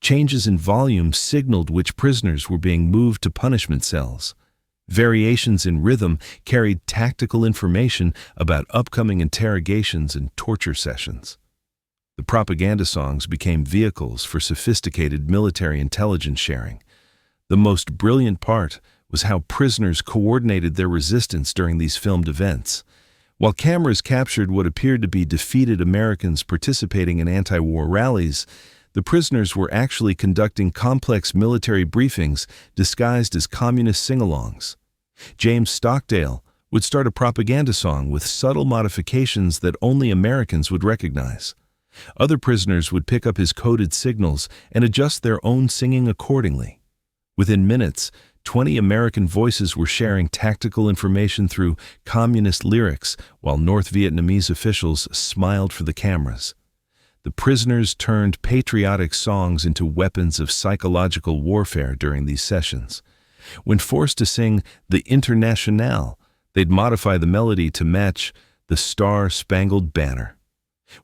Changes in volume signaled which prisoners were being moved to punishment cells. Variations in rhythm carried tactical information about upcoming interrogations and torture sessions. The propaganda songs became vehicles for sophisticated military intelligence sharing. The most brilliant part was how prisoners coordinated their resistance during these filmed events. While cameras captured what appeared to be defeated Americans participating in anti-war rallies, the prisoners were actually conducting complex military briefings disguised as communist sing-alongs. James Stockdale would start a propaganda song with subtle modifications that only Americans would recognize. Other prisoners would pick up his coded signals and adjust their own singing accordingly. Within minutes, 20 American voices were sharing tactical information through communist lyrics, while North Vietnamese officials smiled for the cameras. The prisoners turned patriotic songs into weapons of psychological warfare during these sessions. When forced to sing the Internationale, they'd modify the melody to match the Star-Spangled Banner.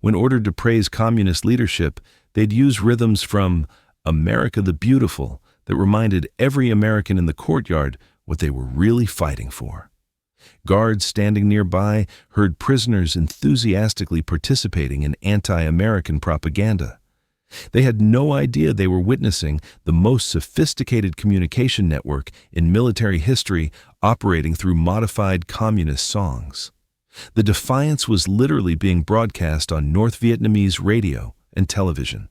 When ordered to praise communist leadership, they'd use rhythms from America the Beautiful that reminded every American in the courtyard what they were really fighting for. Guards standing nearby heard prisoners enthusiastically participating in anti-American propaganda. They had no idea they were witnessing the most sophisticated communication network in military history operating through modified communist songs. The defiance was literally being broadcast on North Vietnamese radio and television.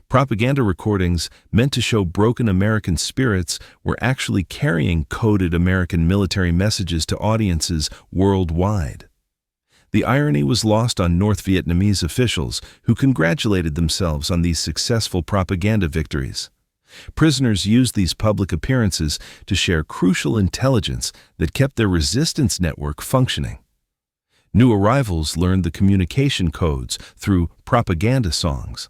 Propaganda recordings meant to show broken American spirits were actually carrying coded American military messages to audiences worldwide. The irony was lost on North Vietnamese officials who congratulated themselves on these successful propaganda victories. Prisoners used these public appearances to share crucial intelligence that kept their resistance network functioning. New arrivals learned the communication codes through propaganda songs.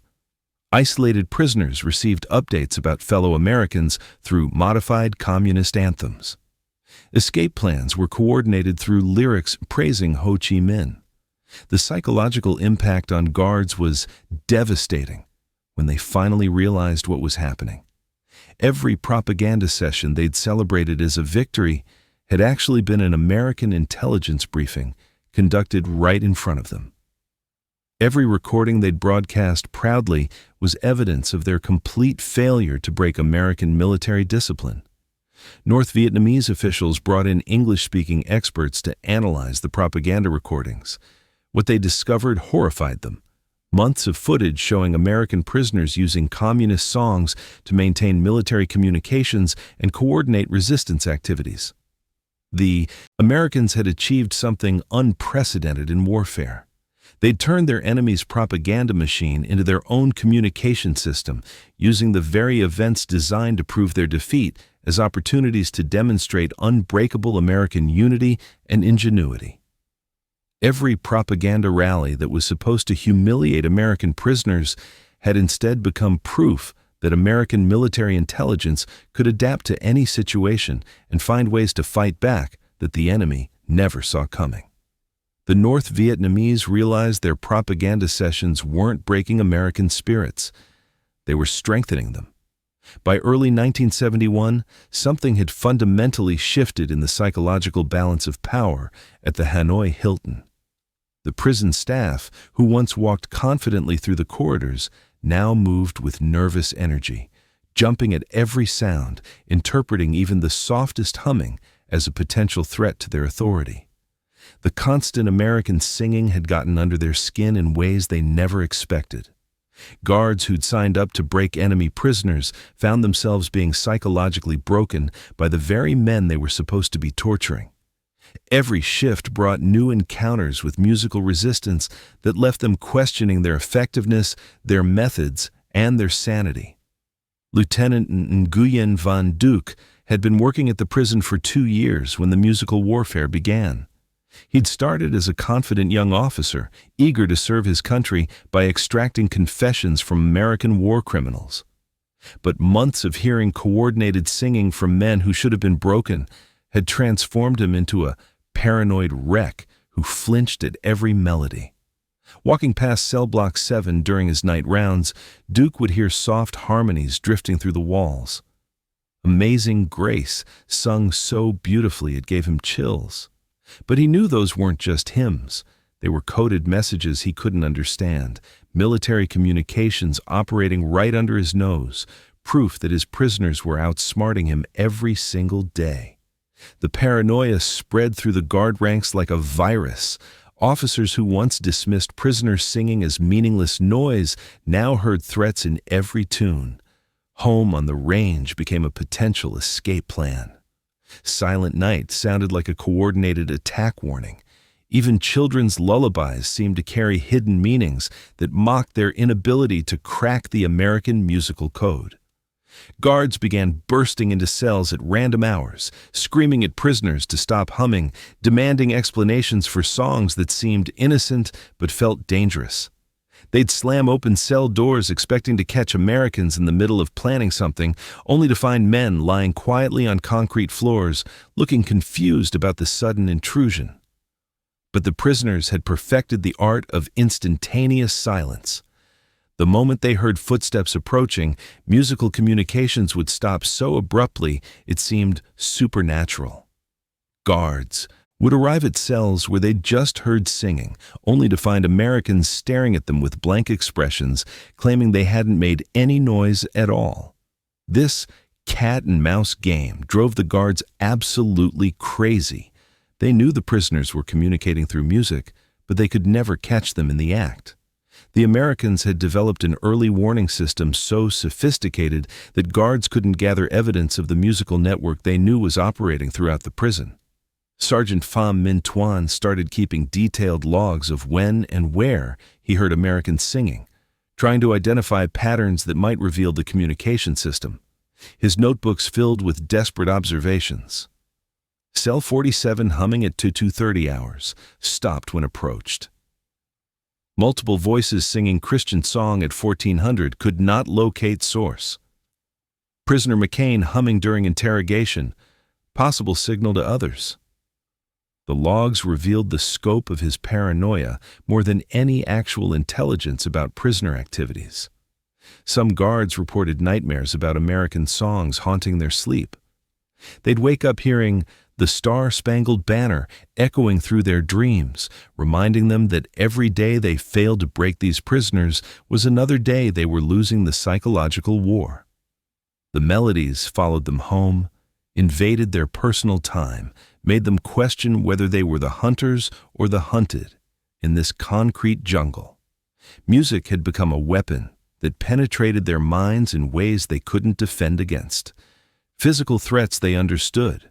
Isolated prisoners received updates about fellow Americans through modified communist anthems. Escape plans were coordinated through lyrics praising Ho Chi Minh. The psychological impact on guards was devastating when they finally realized what was happening. Every propaganda session they'd celebrated as a victory had actually been an American intelligence briefing conducted right in front of them. Every recording they'd broadcast proudly was evidence of their complete failure to break American military discipline. North Vietnamese officials brought in English-speaking experts to analyze the propaganda recordings. What they discovered horrified them. Months of footage showing American prisoners using communist songs to maintain military communications and coordinate resistance activities. The Americans had achieved something unprecedented in warfare. They'd turned their enemy's propaganda machine into their own communication system, using the very events designed to prove their defeat as opportunities to demonstrate unbreakable American unity and ingenuity. Every propaganda rally that was supposed to humiliate American prisoners had instead become proof that American military intelligence could adapt to any situation and find ways to fight back that the enemy never saw coming. The North Vietnamese realized their propaganda sessions weren't breaking American spirits. They were strengthening them. By early 1971, something had fundamentally shifted in the psychological balance of power at the Hanoi Hilton. The prison staff, who once walked confidently through the corridors, now moved with nervous energy, jumping at every sound, interpreting even the softest humming as a potential threat to their authority. The constant American singing had gotten under their skin in ways they never expected. Guards who'd signed up to break enemy prisoners found themselves being psychologically broken by the very men they were supposed to be torturing. Every shift brought new encounters with musical resistance that left them questioning their effectiveness, their methods, and their sanity. Lieutenant Nguyen Van Duc had been working at the prison for 2 years when the musical warfare began. He'd started as a confident young officer, eager to serve his country by extracting confessions from American war criminals. But months of hearing coordinated singing from men who should have been broken had transformed him into a paranoid wreck who flinched at every melody. Walking past Cell Block 7 during his night rounds, Duke would hear soft harmonies drifting through the walls. Amazing Grace, sung so beautifully it gave him chills. But he knew those weren't just hymns. They were coded messages he couldn't understand, military communications operating right under his nose, proof that his prisoners were outsmarting him every single day. The paranoia spread through the guard ranks like a virus. Officers who once dismissed prisoners singing as meaningless noise now heard threats in every tune. Home on the range became a potential escape plan. Silent Night sounded like a coordinated attack warning. Even children's lullabies seemed to carry hidden meanings that mocked their inability to crack the American musical code. Guards began bursting into cells at random hours, screaming at prisoners to stop humming, demanding explanations for songs that seemed innocent but felt dangerous. They'd slam open cell doors expecting to catch Americans in the middle of planning something, only to find men lying quietly on concrete floors, looking confused about the sudden intrusion. But the prisoners had perfected the art of instantaneous silence. The moment they heard footsteps approaching, musical communications would stop so abruptly it seemed supernatural. Guards would arrive at cells where they'd just heard singing, only to find Americans staring at them with blank expressions, claiming they hadn't made any noise at all. This cat-and-mouse game drove the guards absolutely crazy. They knew the prisoners were communicating through music, but they could never catch them in the act. The Americans had developed an early warning system so sophisticated that guards couldn't gather evidence of the musical network they knew was operating throughout the prison. Sergeant Pham Minh Tuan started keeping detailed logs of when and where he heard Americans singing, trying to identify patterns that might reveal the communication system. His notebooks filled with desperate observations. Cell 47 humming at 2:30 hours, stopped when approached. Multiple voices singing Christian song at 1400 could not locate source. Prisoner McCain humming during interrogation, possible signal to others. The logs revealed the scope of his paranoia more than any actual intelligence about prisoner activities. Some guards reported nightmares about American songs haunting their sleep. They'd wake up hearing the Star-Spangled Banner echoing through their dreams, reminding them that every day they failed to break these prisoners was another day they were losing the psychological war. The melodies followed them home, invaded their personal time, made them question whether they were the hunters or the hunted in this concrete jungle. Music had become a weapon that penetrated their minds in ways they couldn't defend against. Physical threats they understood.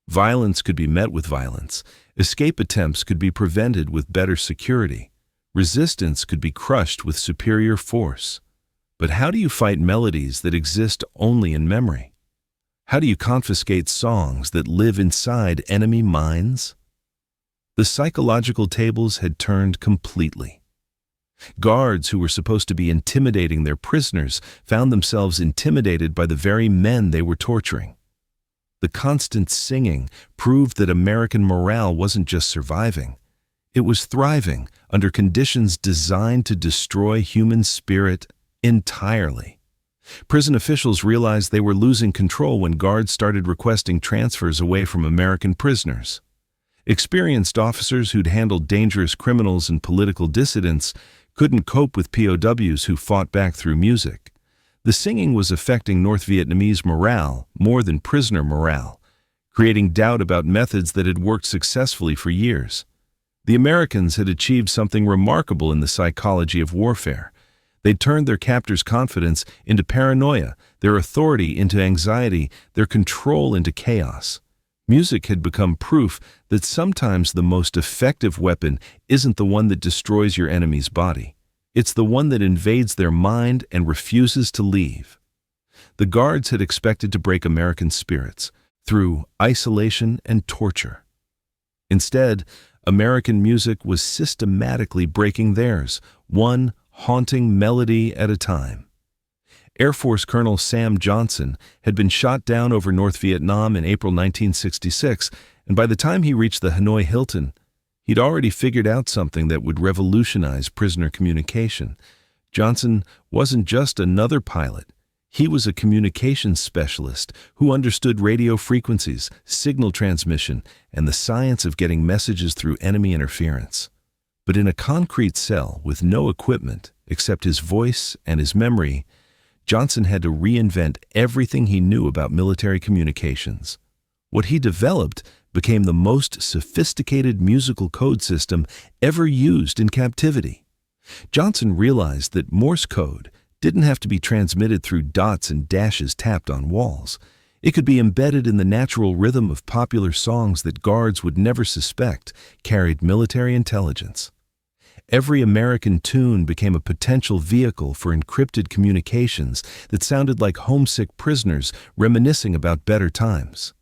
Violence could be met with violence. Escape attempts could be prevented with better security. Resistance could be crushed with superior force. But how do you fight melodies that exist only in memory? How do you confiscate songs that live inside enemy minds? The psychological tables had turned completely. Guards who were supposed to be intimidating their prisoners found themselves intimidated by the very men they were torturing. The constant singing proved that American morale wasn't just surviving. It was thriving under conditions designed to destroy human spirit entirely. Prison officials realized they were losing control when guards started requesting transfers away from American prisoners. Experienced officers who'd handled dangerous criminals and political dissidents couldn't cope with POWs who fought back through music. The singing was affecting North Vietnamese morale more than prisoner morale, creating doubt about methods that had worked successfully for years. The Americans had achieved something remarkable in the psychology of warfare. They'd turned their captors' confidence into paranoia, their authority into anxiety, their control into chaos. Music had become proof that sometimes the most effective weapon isn't the one that destroys your enemy's body. It's the one that invades their mind and refuses to leave. The guards had expected to break American spirits through isolation and torture. Instead, American music was systematically breaking theirs, one haunting melody at a time. Air Force Colonel Sam Johnson had been shot down over North Vietnam in April 1966, and by the time he reached the Hanoi Hilton, he'd already figured out something that would revolutionize prisoner communication. Johnson wasn't just another pilot. He was a communications specialist who understood radio frequencies, signal transmission, and the science of getting messages through enemy interference. But in a concrete cell with no equipment except his voice and his memory, Johnson had to reinvent everything he knew about military communications. What he developed became the most sophisticated musical code system ever used in captivity. Johnson realized that Morse code didn't have to be transmitted through dots and dashes tapped on walls. It could be embedded in the natural rhythm of popular songs that guards would never suspect carried military intelligence. Every American tune became a potential vehicle for encrypted communications that sounded like homesick prisoners reminiscing about better times.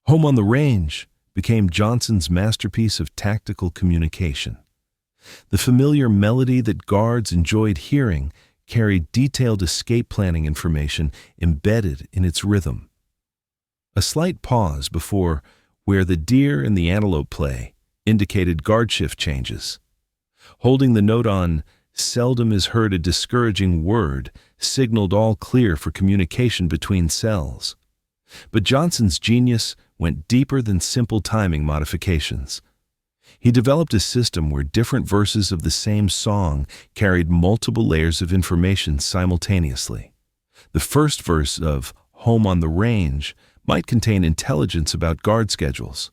Home on the Range became Johnson's masterpiece of tactical communication. The familiar melody that guards enjoyed hearing carried detailed escape planning information embedded in its rhythm. A slight pause before "Where the Deer and the Antelope Play" indicated guard shift changes. Holding the note on "Seldom is heard a discouraging word" signaled all clear for communication between cells. But Johnson's genius went deeper than simple timing modifications. He developed a system where different verses of the same song carried multiple layers of information simultaneously. The first verse of "Home on the Range" might contain intelligence about guard schedules.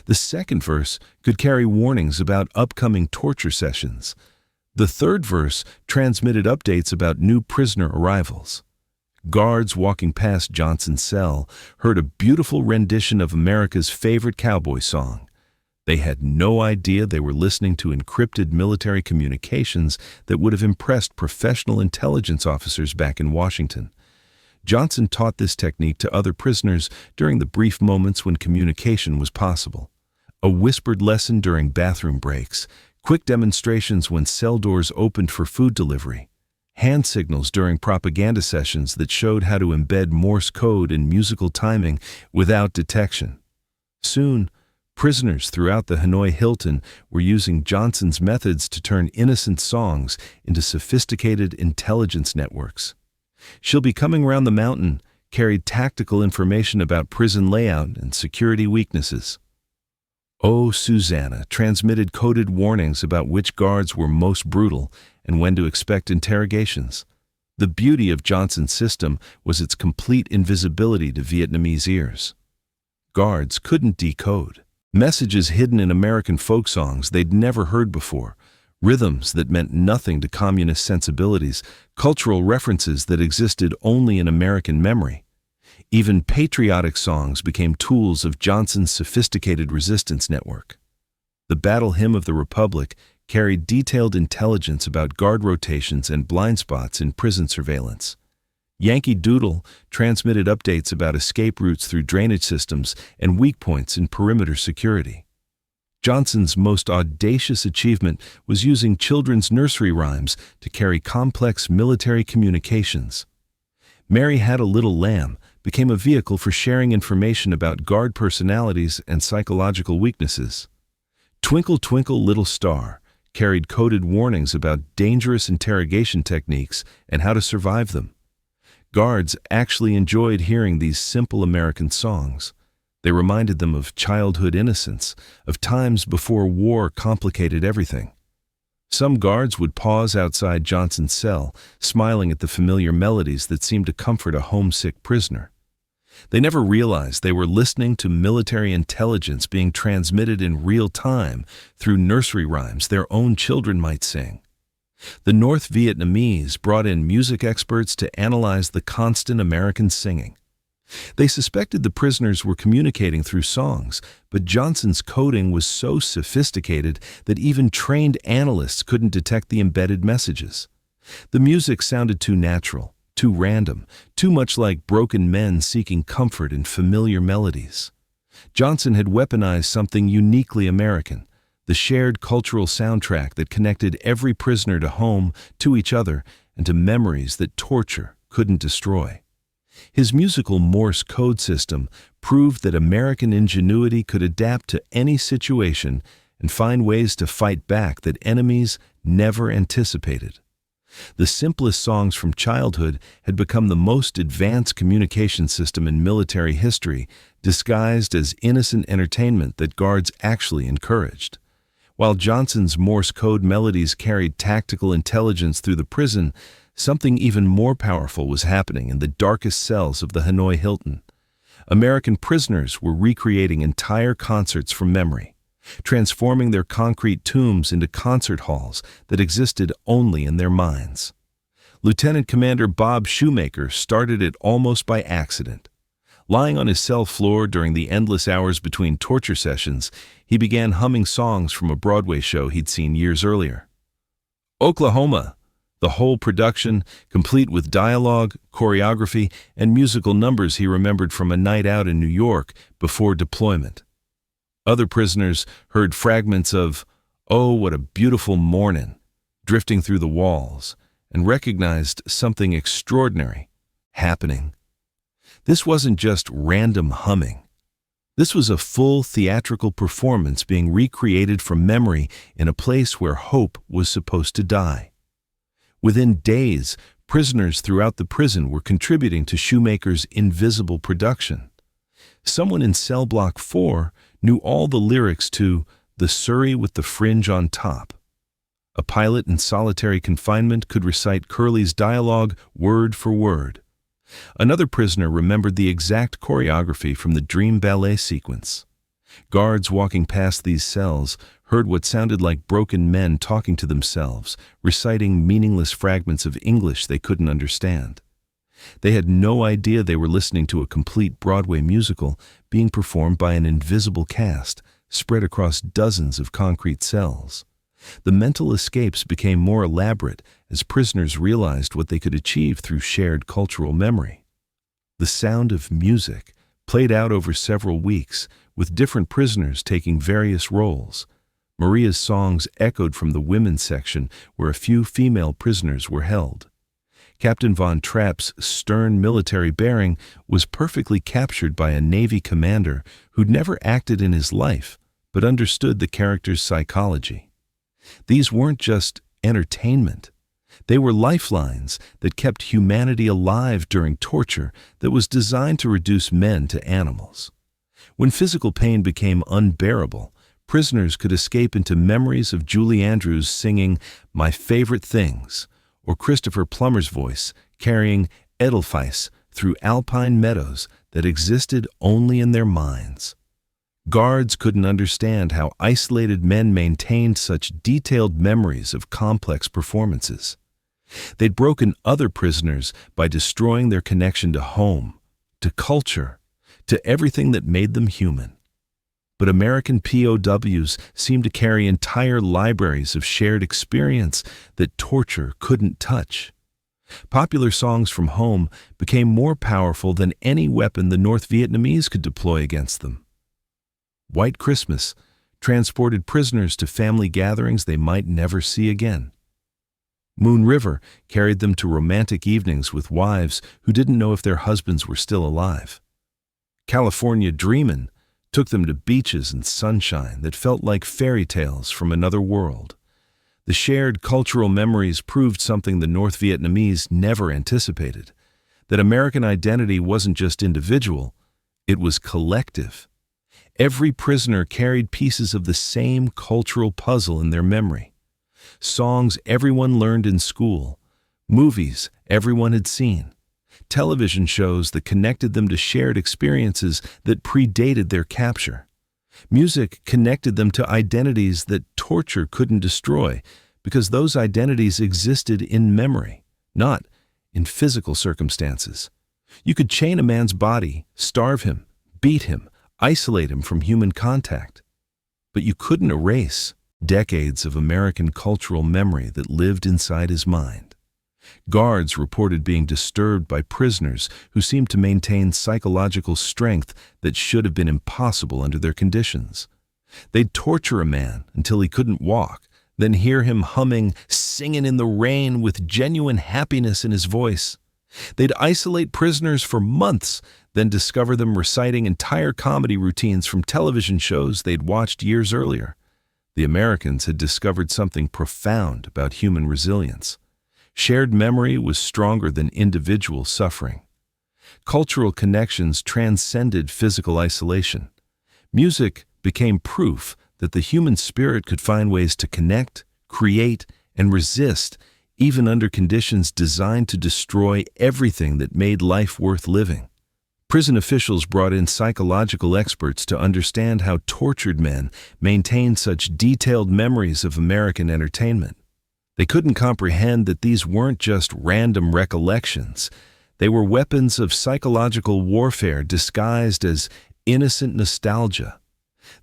The second verse could carry warnings about upcoming torture sessions. The third verse transmitted updates about new prisoner arrivals. Guards walking past Johnson's cell heard a beautiful rendition of America's favorite cowboy song. They had no idea they were listening to encrypted military communications that would have impressed professional intelligence officers back in Washington. Johnson taught this technique to other prisoners during the brief moments when communication was possible. A whispered lesson during bathroom breaks, quick demonstrations when cell doors opened for food delivery, hand signals during propaganda sessions that showed how to embed Morse code in musical timing without detection. Soon, prisoners throughout the Hanoi Hilton were using Johnson's methods to turn innocent songs into sophisticated intelligence networks. "She'll Be Coming Round the Mountain" carried tactical information about prison layout and security weaknesses. "Oh, Susanna" transmitted coded warnings about which guards were most brutal and when to expect interrogations. The beauty of Johnson's system was its complete invisibility to Vietnamese ears. Guards couldn't decode messages hidden in American folk songs they'd never heard before, rhythms that meant nothing to communist sensibilities, cultural references that existed only in American memory. Even patriotic songs became tools of Johnson's sophisticated resistance network. The Battle Hymn of the Republic carried detailed intelligence about guard rotations and blind spots in prison surveillance. Yankee Doodle transmitted updates about escape routes through drainage systems and weak points in perimeter security. Johnson's most audacious achievement was using children's nursery rhymes to carry complex military communications. Mary Had a Little Lamb became a vehicle for sharing information about guard personalities and psychological weaknesses. Twinkle Twinkle Little Star carried coded warnings about dangerous interrogation techniques and how to survive them. Guards actually enjoyed hearing these simple American songs. They reminded them of childhood innocence, of times before war complicated everything. Some guards would pause outside Johnson's cell, smiling at the familiar melodies that seemed to comfort a homesick prisoner. They never realized they were listening to military intelligence being transmitted in real time through nursery rhymes their own children might sing. The North Vietnamese brought in music experts to analyze the constant American singing. They suspected the prisoners were communicating through songs, but Johnson's coding was so sophisticated that even trained analysts couldn't detect the embedded messages. The music sounded too natural, too random, too much like broken men seeking comfort in familiar melodies. Johnson had weaponized something uniquely American, the shared cultural soundtrack that connected every prisoner to home, to each other, and to memories that torture couldn't destroy. His musical Morse code system proved that American ingenuity could adapt to any situation and find ways to fight back that enemies never anticipated. The simplest songs from childhood had become the most advanced communication system in military history, disguised as innocent entertainment that guards actually encouraged. While Johnson's Morse code melodies carried tactical intelligence through the prison, something even more powerful was happening in the darkest cells of the Hanoi Hilton. American prisoners were recreating entire concerts from memory, transforming their concrete tombs into concert halls that existed only in their minds. Lieutenant Commander Bob Shoemaker started it almost by accident. Lying on his cell floor during the endless hours between torture sessions, he began humming songs from a Broadway show he'd seen years earlier. Oklahoma, the whole production, complete with dialogue, choreography, and musical numbers he remembered from a night out in New York before deployment. Other prisoners heard fragments of "Oh, What a Beautiful Mornin'" drifting through the walls and recognized something extraordinary happening. This wasn't just random humming. This was a full theatrical performance being recreated from memory in a place where hope was supposed to die. Within days, prisoners throughout the prison were contributing to Shoemaker's invisible production. Someone in cell block 4 knew all the lyrics to "The Surrey with the Fringe on Top." A pilot in solitary confinement could recite Curly's dialogue word for word. Another prisoner remembered the exact choreography from the Dream Ballet sequence. Guards walking past these cells heard what sounded like broken men talking to themselves, reciting meaningless fragments of English they couldn't understand. They had no idea they were listening to a complete Broadway musical being performed by an invisible cast spread across dozens of concrete cells. The mental escapes became more elaborate as prisoners realized what they could achieve through shared cultural memory. The sound of music played out over several weeks, with different prisoners taking various roles. Maria's songs echoed from the women's section where a few female prisoners were held. Captain Von Trapp's stern military bearing was perfectly captured by a Navy commander who'd never acted in his life but understood the character's psychology. These weren't just entertainment. They were lifelines that kept humanity alive during torture that was designed to reduce men to animals. When physical pain became unbearable, prisoners could escape into memories of Julie Andrews singing "My Favorite Things," or Christopher Plummer's voice carrying Edelweiss through alpine meadows that existed only in their minds. Guards couldn't understand how isolated men maintained such detailed memories of complex performances. They'd broken other prisoners by destroying their connection to home, to culture, to everything that made them human. But American POWs seemed to carry entire libraries of shared experience that torture couldn't touch. Popular songs from home became more powerful than any weapon the North Vietnamese could deploy against them. White Christmas transported prisoners to family gatherings they might never see again. Moon River carried them to romantic evenings with wives who didn't know if their husbands were still alive. California Dreamin' took them to beaches and sunshine that felt like fairy tales from another world. The shared cultural memories proved something the North Vietnamese never anticipated, that American identity wasn't just individual, it was collective. Every prisoner carried pieces of the same cultural puzzle in their memory. Songs everyone learned in school, movies everyone had seen, television shows that connected them to shared experiences that predated their capture. Music connected them to identities that torture couldn't destroy because those identities existed in memory, not in physical circumstances. You could chain a man's body, starve him, beat him, isolate him from human contact. But you couldn't erase decades of American cultural memory that lived inside his mind. Guards reported being disturbed by prisoners who seemed to maintain psychological strength that should have been impossible under their conditions. They'd torture a man until he couldn't walk, then hear him humming "Singin' in the Rain" with genuine happiness in his voice. They'd isolate prisoners for months, then discover them reciting entire comedy routines from television shows they'd watched years earlier. The Americans had discovered something profound about human resilience. Shared memory was stronger than individual suffering. Cultural connections transcended physical isolation. Music became proof that the human spirit could find ways to connect, create, and resist, even under conditions designed to destroy everything that made life worth living. Prison officials brought in psychological experts to understand how tortured men maintained such detailed memories of American entertainment. They couldn't comprehend that these weren't just random recollections. They were weapons of psychological warfare disguised as innocent nostalgia.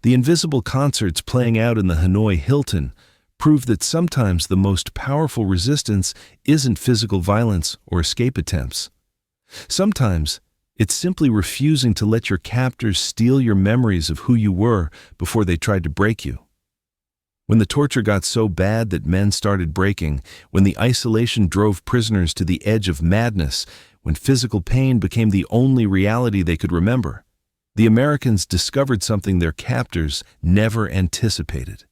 The invisible concerts playing out in the Hanoi Hilton proved that sometimes the most powerful resistance isn't physical violence or escape attempts. Sometimes it's simply refusing to let your captors steal your memories of who you were before they tried to break you. When the torture got so bad that men started breaking, when the isolation drove prisoners to the edge of madness, when physical pain became the only reality they could remember, the Americans discovered something their captors never anticipated.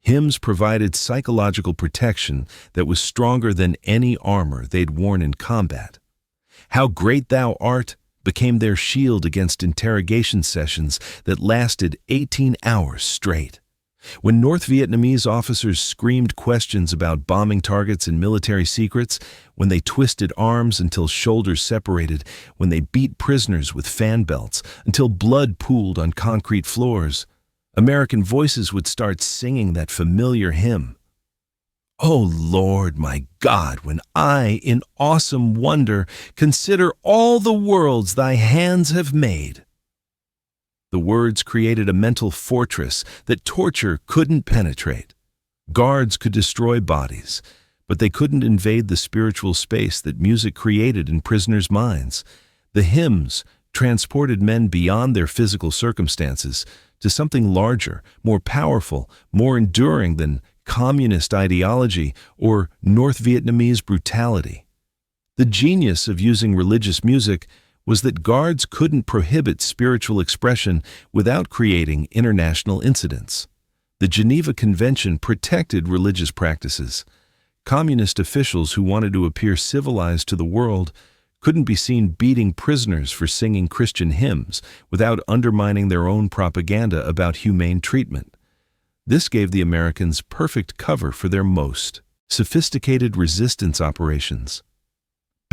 Hymns provided psychological protection that was stronger than any armor they'd worn in combat. "How Great Thou Art" became their shield against interrogation sessions that lasted 18 hours straight. When North Vietnamese officers screamed questions about bombing targets and military secrets, when they twisted arms until shoulders separated, when they beat prisoners with fan belts until blood pooled on concrete floors, American voices would start singing that familiar hymn. "O Lord, my God, when I, in awesome wonder, consider all the worlds thy hands have made." The words created a mental fortress that torture couldn't penetrate. Guards could destroy bodies, but they couldn't invade the spiritual space that music created in prisoners' minds. The hymns transported men beyond their physical circumstances to something larger, more powerful, more enduring than communist ideology or North Vietnamese brutality. The genius of using religious music was that guards couldn't prohibit spiritual expression without creating international incidents. The Geneva Convention protected religious practices. Communist officials who wanted to appear civilized to the world couldn't be seen beating prisoners for singing Christian hymns without undermining their own propaganda about humane treatment. This gave the Americans perfect cover for their most sophisticated resistance operations.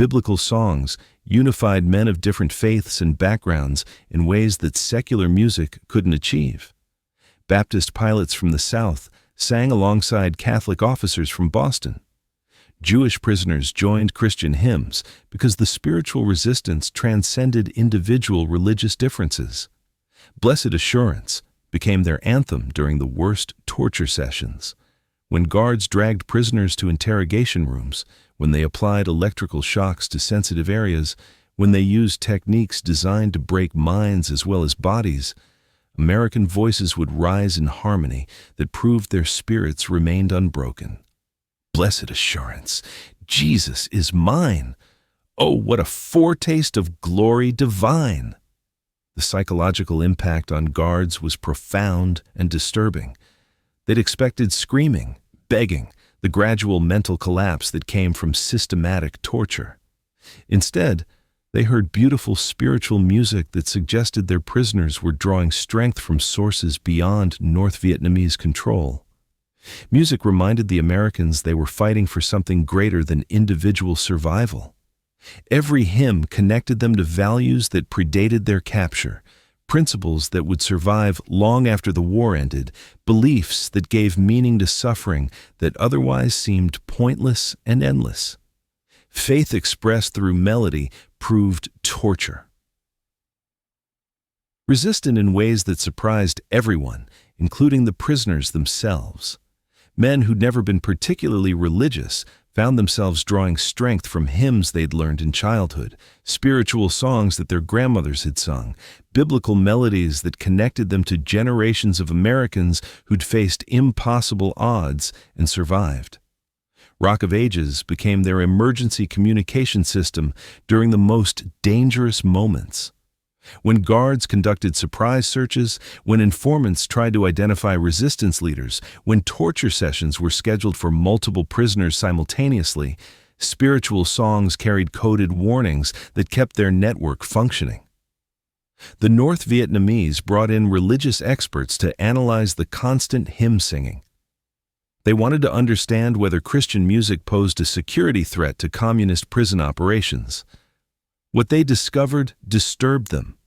Biblical songs unified men of different faiths and backgrounds in ways that secular music couldn't achieve. Baptist pilots from the South sang alongside Catholic officers from Boston. Jewish prisoners joined Christian hymns because the spiritual resistance transcended individual religious differences. Blessed Assurance became their anthem during the worst torture sessions. When guards dragged prisoners to interrogation rooms, when they applied electrical shocks to sensitive areas, when they used techniques designed to break minds as well as bodies, American voices would rise in harmony that proved their spirits remained unbroken. Blessed assurance, Jesus is mine. Oh, what a foretaste of glory divine! The psychological impact on guards was profound and disturbing. They'd expected screaming, begging, the gradual mental collapse that came from systematic torture. Instead, they heard beautiful spiritual music that suggested their prisoners were drawing strength from sources beyond North Vietnamese control. Music reminded the Americans they were fighting for something greater than individual survival. Every hymn connected them to values that predated their capture, principles that would survive long after the war ended, beliefs that gave meaning to suffering that otherwise seemed pointless and endless. Faith expressed through melody proved torture. Resistant in ways that surprised everyone, including the prisoners themselves. Men who'd never been particularly religious found themselves drawing strength from hymns they'd learned in childhood, spiritual songs that their grandmothers had sung, biblical melodies that connected them to generations of Americans who'd faced impossible odds and survived. Rock of Ages became their emergency communication system during the most dangerous moments. When guards conducted surprise searches, when informants tried to identify resistance leaders, when torture sessions were scheduled for multiple prisoners simultaneously, spiritual songs carried coded warnings that kept their network functioning. The North Vietnamese brought in religious experts to analyze the constant hymn singing. They wanted to understand whether Christian music posed a security threat to communist prison operations. What they discovered disturbed them.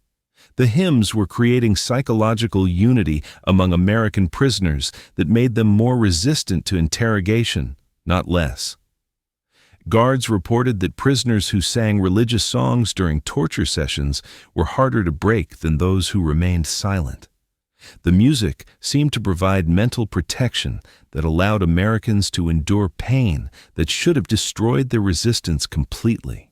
The hymns were creating psychological unity among American prisoners that made them more resistant to interrogation, not less. Guards reported that prisoners who sang religious songs during torture sessions were harder to break than those who remained silent. The music seemed to provide mental protection that allowed Americans to endure pain that should have destroyed their resistance completely.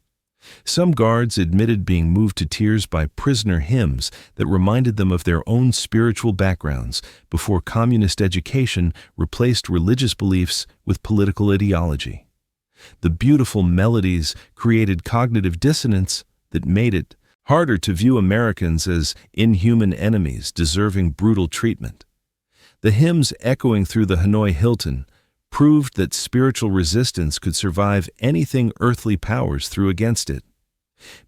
Some guards admitted being moved to tears by prisoner hymns that reminded them of their own spiritual backgrounds before communist education replaced religious beliefs with political ideology. The beautiful melodies created cognitive dissonance that made it harder to view Americans as inhuman enemies deserving brutal treatment. The hymns echoing through the Hanoi Hilton proved that spiritual resistance could survive anything earthly powers threw against it.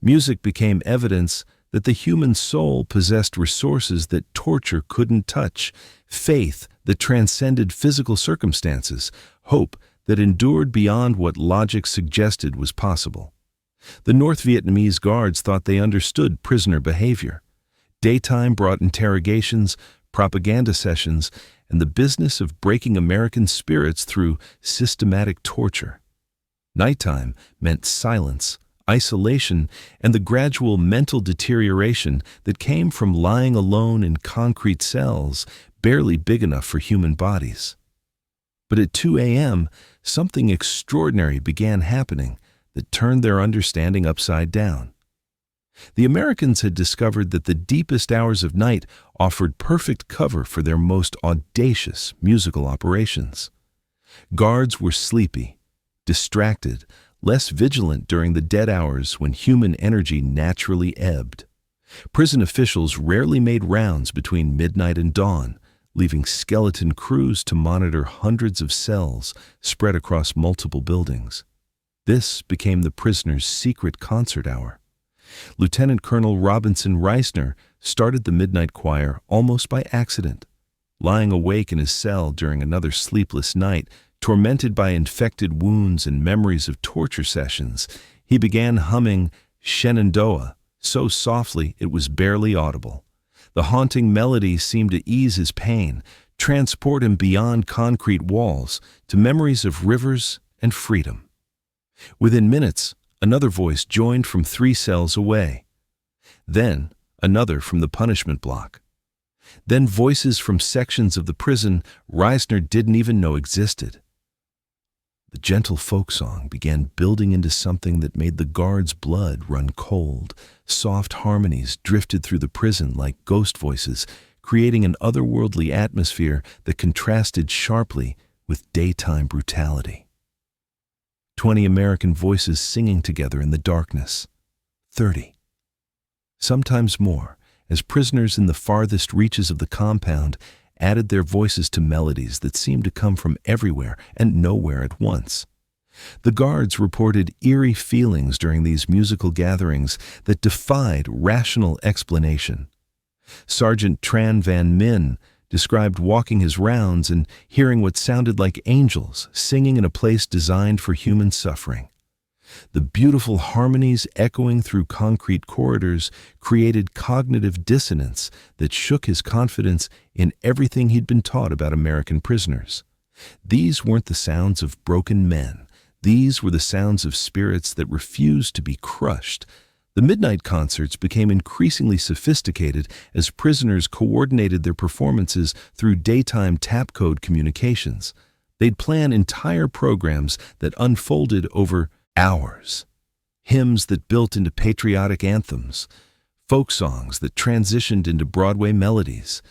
Music became evidence that the human soul possessed resources that torture couldn't touch, faith that transcended physical circumstances, hope that endured beyond what logic suggested was possible. The North Vietnamese guards thought they understood prisoner behavior. Daytime brought interrogations, propaganda sessions, and the business of breaking American spirits through systematic torture. Nighttime meant silence, isolation, and the gradual mental deterioration that came from lying alone in concrete cells, barely big enough for human bodies. But at 2 a.m., something extraordinary began happening that turned their understanding upside down. The Americans had discovered that the deepest hours of night offered perfect cover for their most audacious musical operations. Guards were sleepy, distracted, less vigilant during the dead hours when human energy naturally ebbed. Prison officials rarely made rounds between midnight and dawn, leaving skeleton crews to monitor hundreds of cells spread across multiple buildings. This became the prisoners' secret concert hour. Lieutenant Colonel Robinson Reisner started the midnight choir almost by accident. Lying awake in his cell during another sleepless night, tormented by infected wounds and memories of torture sessions, He began humming Shenandoah so softly it was barely audible. The haunting melody seemed to ease his pain, transport him beyond concrete walls to memories of rivers and freedom. Within minutes, another voice joined from 3 cells away. Then, another from the punishment block. Then voices from sections of the prison Reisner didn't even know existed. The gentle folk song began building into something that made the guards' blood run cold. Soft harmonies drifted through the prison like ghost voices, creating an otherworldly atmosphere that contrasted sharply with daytime brutality. 20 American voices singing together in the darkness. 30. Sometimes more, as prisoners in the farthest reaches of the compound added their voices to melodies that seemed to come from everywhere and nowhere at once. The guards reported eerie feelings during these musical gatherings that defied rational explanation. Sergeant Tran Van Min described walking his rounds and hearing what sounded like angels singing in a place designed for human suffering. The beautiful harmonies echoing through concrete corridors created cognitive dissonance that shook his confidence in everything he'd been taught about American prisoners. These weren't the sounds of broken men. These were the sounds of spirits that refused to be crushed. The midnight concerts became increasingly sophisticated as prisoners coordinated their performances through daytime tap code communications. They'd plan entire programs that unfolded over hours. Hymns that built into patriotic anthems, folk songs that transitioned into Broadway melodies,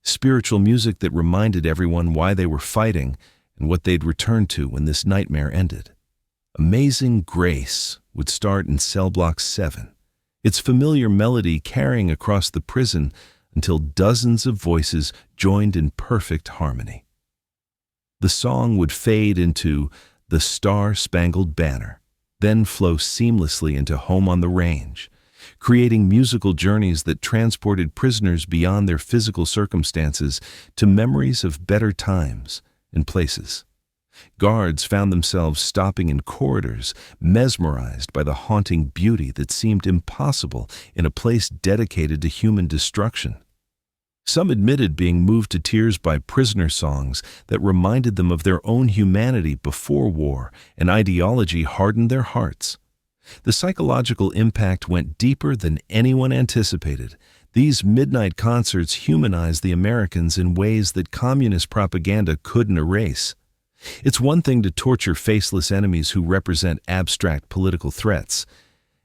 spiritual music that reminded everyone why they were fighting and what they'd return to when this nightmare ended. Amazing Grace would start in cell block 7, its familiar melody carrying across the prison until dozens of voices joined in perfect harmony. The song would fade into The Star-Spangled Banner, then flow seamlessly into Home on the Range, creating musical journeys that transported prisoners beyond their physical circumstances to memories of better times and places. Guards found themselves stopping in corridors, mesmerized by the haunting beauty that seemed impossible in a place dedicated to human destruction. Some admitted being moved to tears by prisoner songs that reminded them of their own humanity before war, and ideology hardened their hearts. The psychological impact went deeper than anyone anticipated. These midnight concerts humanized the Americans in ways that communist propaganda couldn't erase. It's one thing to torture faceless enemies who represent abstract political threats.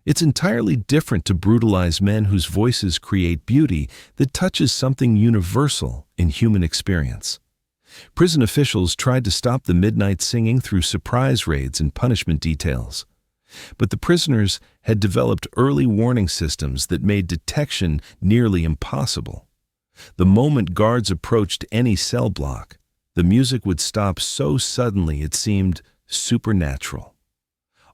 It's entirely different to brutalize men whose voices create beauty that touches something universal in human experience. Prison officials tried to stop the midnight singing through surprise raids and punishment details. But the prisoners had developed early warning systems that made detection nearly impossible. The moment guards approached any cell block, the music would stop so suddenly it seemed supernatural.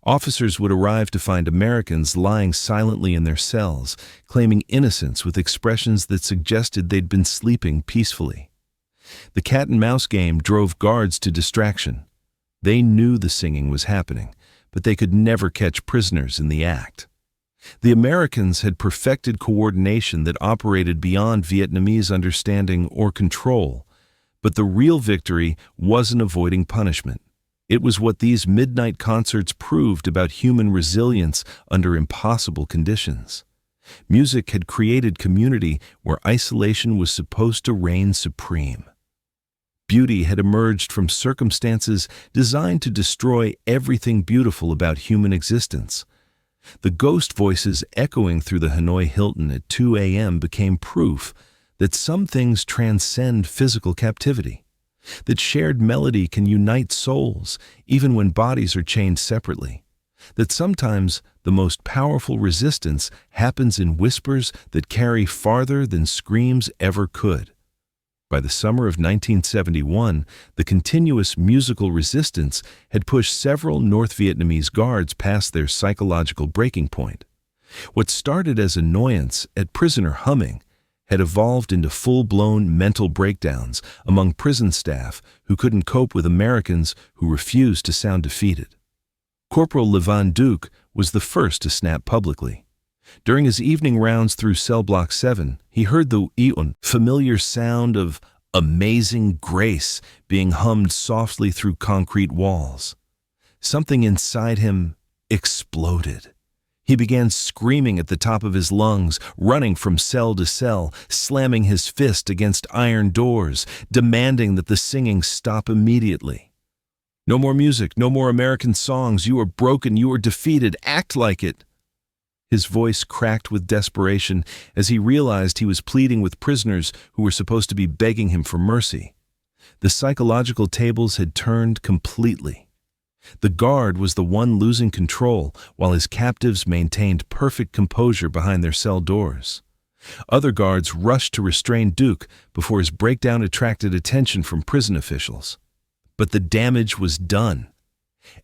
Officers would arrive to find Americans lying silently in their cells, claiming innocence with expressions that suggested they'd been sleeping peacefully. The cat-and-mouse game drove guards to distraction. They knew the singing was happening, but they could never catch prisoners in the act. The Americans had perfected coordination that operated beyond Vietnamese understanding or control, but the real victory wasn't avoiding punishment. It was what these midnight concerts proved about human resilience under impossible conditions. Music had created community where isolation was supposed to reign supreme. Beauty had emerged from circumstances designed to destroy everything beautiful about human existence. The ghost voices echoing through the Hanoi Hilton at 2 a.m. became proof that some things transcend physical captivity. That shared melody can unite souls even when bodies are chained separately. That sometimes the most powerful resistance happens in whispers that carry farther than screams ever could. By the summer of 1971, the continuous musical resistance had pushed several North Vietnamese guards past their psychological breaking point. What started as annoyance at prisoner humming had evolved into full-blown mental breakdowns among prison staff who couldn't cope with Americans who refused to sound defeated. Corporal Levan Duke was the first to snap publicly. During his evening rounds through cell block 7, he heard the familiar sound of amazing grace being hummed softly through concrete walls. Something inside him exploded. He began screaming at the top of his lungs, running from cell to cell, slamming his fist against iron doors, demanding that the singing stop immediately. "No more music, no more American songs. You are broken, you are defeated. Act like it." His voice cracked with desperation as he realized he was pleading with prisoners who were supposed to be begging him for mercy. The psychological tables had turned completely. The guard was the one losing control, while his captives maintained perfect composure behind their cell doors. Other guards rushed to restrain Duke before his breakdown attracted attention from prison officials. But the damage was done.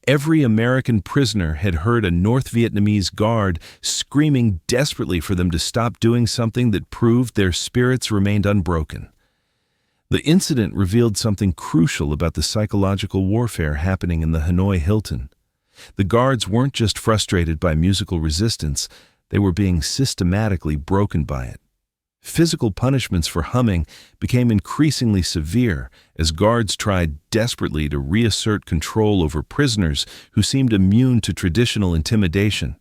Every American prisoner had heard a North Vietnamese guard screaming desperately for them to stop doing something that proved their spirits remained unbroken. The incident revealed something crucial about the psychological warfare happening in the Hanoi Hilton. The guards weren't just frustrated by musical resistance, they were being systematically broken by it. Physical punishments for humming became increasingly severe as guards tried desperately to reassert control over prisoners who seemed immune to traditional intimidation.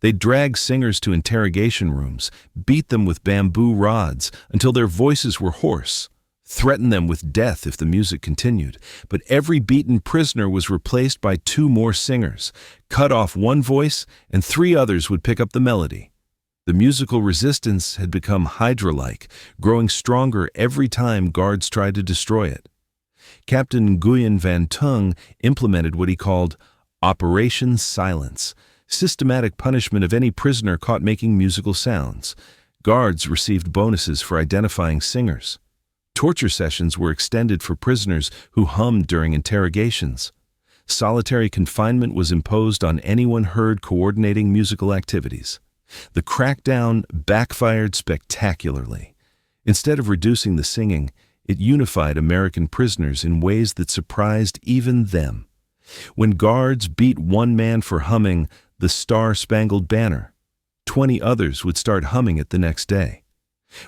They dragged singers to interrogation rooms, beat them with bamboo rods until their voices were hoarse, threatened them with death if the music continued. But every beaten prisoner was replaced by 2 more singers, cut off one voice, and 3 others would pick up the melody. The musical resistance had become Hydra-like, growing stronger every time guards tried to destroy it. Captain Nguyen Van Tung implemented what he called Operation Silence, systematic punishment of any prisoner caught making musical sounds. Guards received bonuses for identifying singers. Torture sessions were extended for prisoners who hummed during interrogations. Solitary confinement was imposed on anyone heard coordinating musical activities. The crackdown backfired spectacularly. Instead of reducing the singing, it unified American prisoners in ways that surprised even them. When guards beat one man for humming the Star-Spangled Banner, 20 others would start humming it the next day.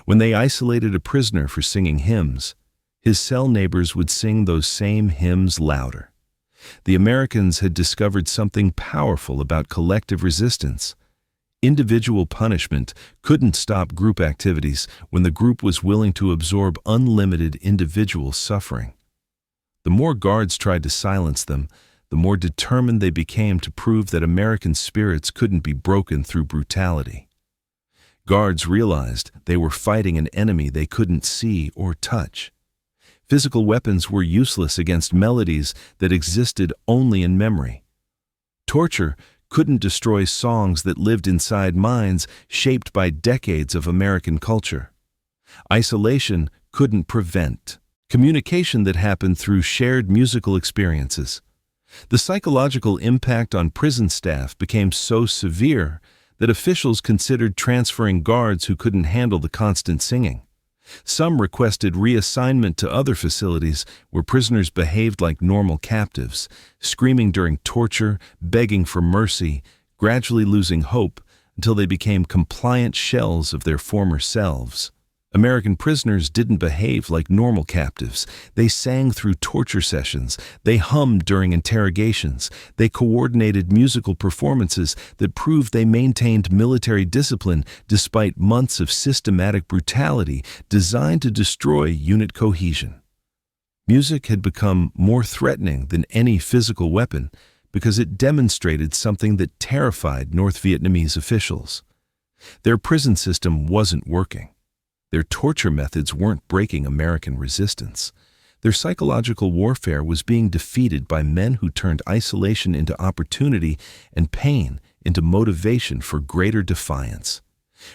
When they isolated a prisoner for singing hymns, his cell neighbors would sing those same hymns louder. The Americans had discovered something powerful about collective resistance. Individual punishment couldn't stop group activities when the group was willing to absorb unlimited individual suffering. The more guards tried to silence them, the more determined they became to prove that American spirits couldn't be broken through brutality. Guards realized they were fighting an enemy they couldn't see or touch. Physical weapons were useless against melodies that existed only in memory. Torture couldn't destroy songs that lived inside minds shaped by decades of American culture. Isolation couldn't prevent communication that happened through shared musical experiences. The psychological impact on prison staff became so severe that officials considered transferring guards who couldn't handle the constant singing. Some requested reassignment to other facilities where prisoners behaved like normal captives, screaming during torture, begging for mercy, gradually losing hope until they became compliant shells of their former selves. American prisoners didn't behave like normal captives. They sang through torture sessions. They hummed during interrogations. They coordinated musical performances that proved they maintained military discipline despite months of systematic brutality designed to destroy unit cohesion. Music had become more threatening than any physical weapon because it demonstrated something that terrified North Vietnamese officials. Their prison system wasn't working. Their torture methods weren't breaking American resistance. Their psychological warfare was being defeated by men who turned isolation into opportunity and pain into motivation for greater defiance.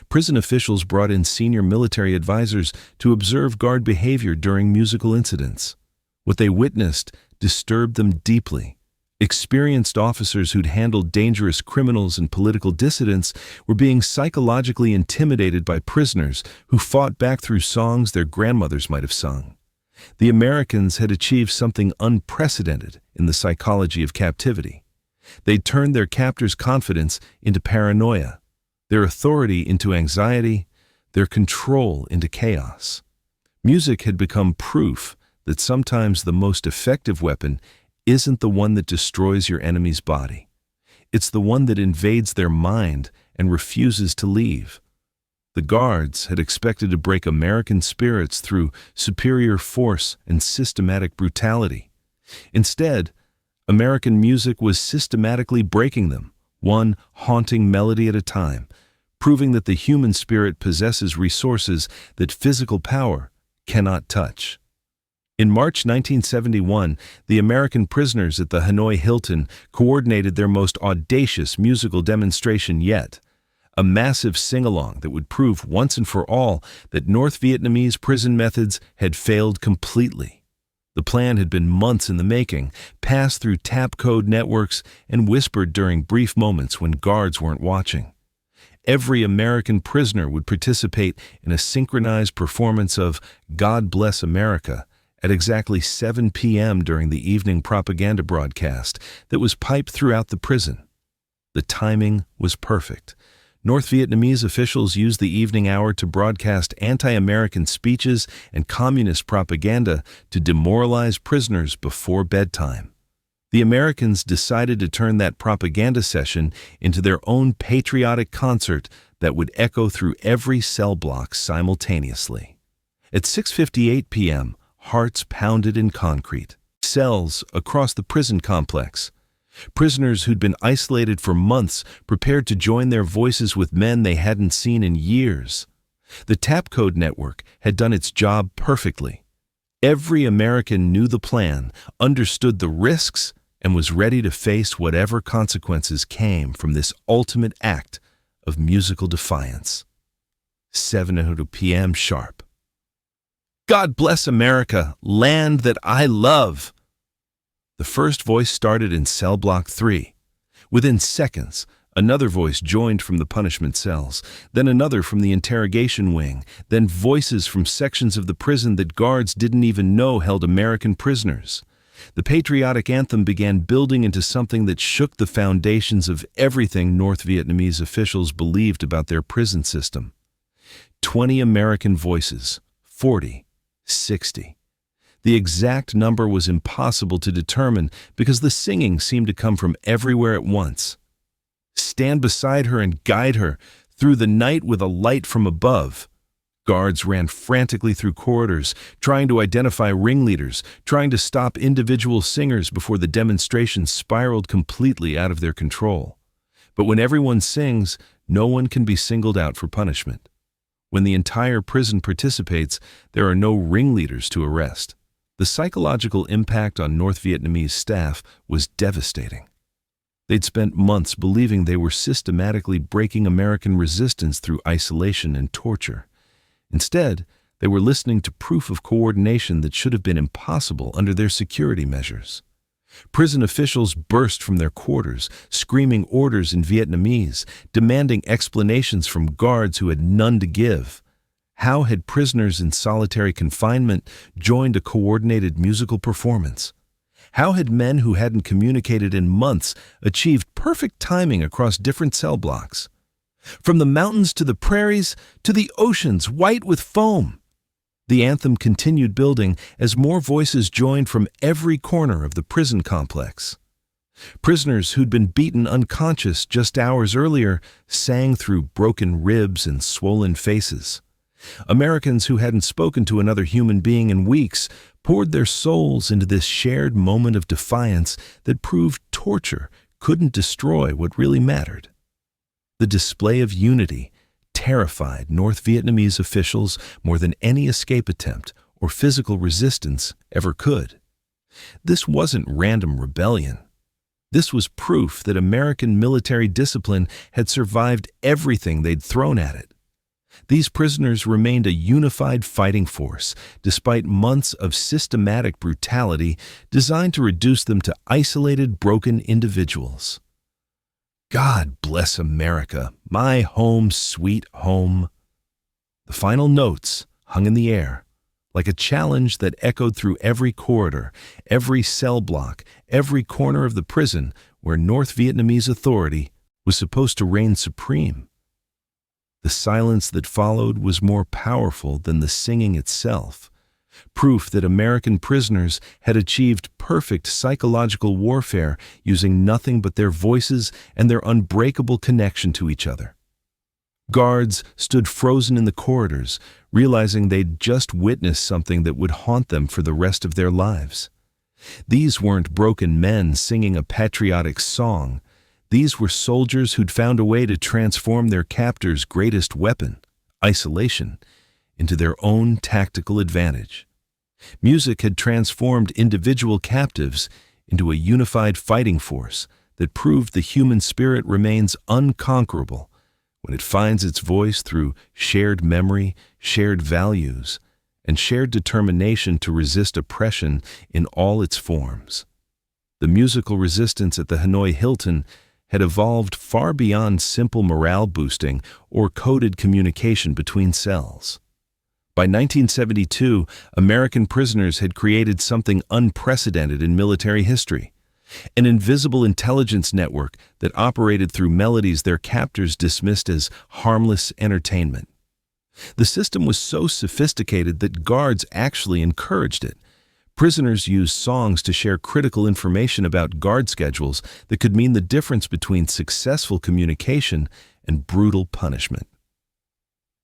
Prison officials brought in senior military advisors to observe guard behavior during musical incidents. What they witnessed disturbed them deeply. Experienced officers who'd handled dangerous criminals and political dissidents were being psychologically intimidated by prisoners who fought back through songs their grandmothers might have sung. The Americans had achieved something unprecedented in the psychology of captivity. They'd turned their captors' confidence into paranoia, their authority into anxiety, their control into chaos. Music had become proof that sometimes the most effective weapon isn't the one that destroys your enemy's body. It's the one that invades their mind and refuses to leave. The guards had expected to break American spirits through superior force and systematic brutality. Instead, American music was systematically breaking them, one haunting melody at a time, proving that the human spirit possesses resources that physical power cannot touch. In March 1971, the American prisoners at the Hanoi Hilton coordinated their most audacious musical demonstration yet, a massive sing-along that would prove once and for all that North Vietnamese prison methods had failed completely. The plan had been months in the making, passed through tap code networks, and whispered during brief moments when guards weren't watching. Every American prisoner would participate in a synchronized performance of God Bless America at exactly 7 p.m. during the evening propaganda broadcast that was piped throughout the prison. The timing was perfect. North Vietnamese officials used the evening hour to broadcast anti-American speeches and communist propaganda to demoralize prisoners before bedtime. The Americans decided to turn that propaganda session into their own patriotic concert that would echo through every cell block simultaneously. At 6:58 p.m., hearts pounded in concrete. Cells across the prison complex. Prisoners who'd been isolated for months prepared to join their voices with men they hadn't seen in years. The Tap Code Network had done its job perfectly. Every American knew the plan, understood the risks, and was ready to face whatever consequences came from this ultimate act of musical defiance. 7:00 p.m. sharp. God bless America, land that I love. The first voice started in cell block 3. Within seconds, another voice joined from the punishment cells, then another from the interrogation wing, then voices from sections of the prison that guards didn't even know held American prisoners. The patriotic anthem began building into something that shook the foundations of everything North Vietnamese officials believed about their prison system. 20 American voices, 40, 60. The exact number was impossible to determine because the singing seemed to come from everywhere at once. Stand beside her and guide her through the night with a light from above. Guards ran frantically through corridors, trying to identify ringleaders, trying to stop individual singers before the demonstration spiraled completely out of their control. But when everyone sings, no one can be singled out for punishment. When the entire prison participates, there are no ringleaders to arrest. The psychological impact on North Vietnamese staff was devastating. They'd spent months believing they were systematically breaking American resistance through isolation and torture. Instead, they were listening to proof of coordination that should have been impossible under their security measures. Prison officials burst from their quarters, screaming orders in Vietnamese, demanding explanations from guards who had none to give. How had prisoners in solitary confinement joined a coordinated musical performance? How had men who hadn't communicated in months achieved perfect timing across different cell blocks? From the mountains to the prairies to the oceans white with foam. The anthem continued building as more voices joined from every corner of the prison complex. Prisoners who'd been beaten unconscious just hours earlier sang through broken ribs and swollen faces. Americans who hadn't spoken to another human being in weeks poured their souls into this shared moment of defiance that proved torture couldn't destroy what really mattered. The display of unity terrified North Vietnamese officials more than any escape attempt or physical resistance ever could. This wasn't random rebellion. This was proof that American military discipline had survived everything they'd thrown at it. These prisoners remained a unified fighting force, despite months of systematic brutality designed to reduce them to isolated, broken individuals. God bless America, my home, sweet home. The final notes hung in the air, like a challenge that echoed through every corridor, every cell block, every corner of the prison, where North Vietnamese authority was supposed to reign supreme. The silence that followed was more powerful than the singing itself, proof that American prisoners had achieved perfect psychological warfare using nothing but their voices and their unbreakable connection to each other. Guards stood frozen in the corridors, realizing they'd just witnessed something that would haunt them for the rest of their lives. These weren't broken men singing a patriotic song. These were soldiers who'd found a way to transform their captor's greatest weapon, isolation, into their own tactical advantage. Music had transformed individual captives into a unified fighting force that proved the human spirit remains unconquerable when it finds its voice through shared memory, shared values, and shared determination to resist oppression in all its forms. The musical resistance at the Hanoi Hilton had evolved far beyond simple morale boosting or coded communication between cells. By 1972, American prisoners had created something unprecedented in military history, an invisible intelligence network that operated through melodies their captors dismissed as harmless entertainment. The system was so sophisticated that guards actually encouraged it. Prisoners used songs to share critical information about guard schedules that could mean the difference between successful communication and brutal punishment.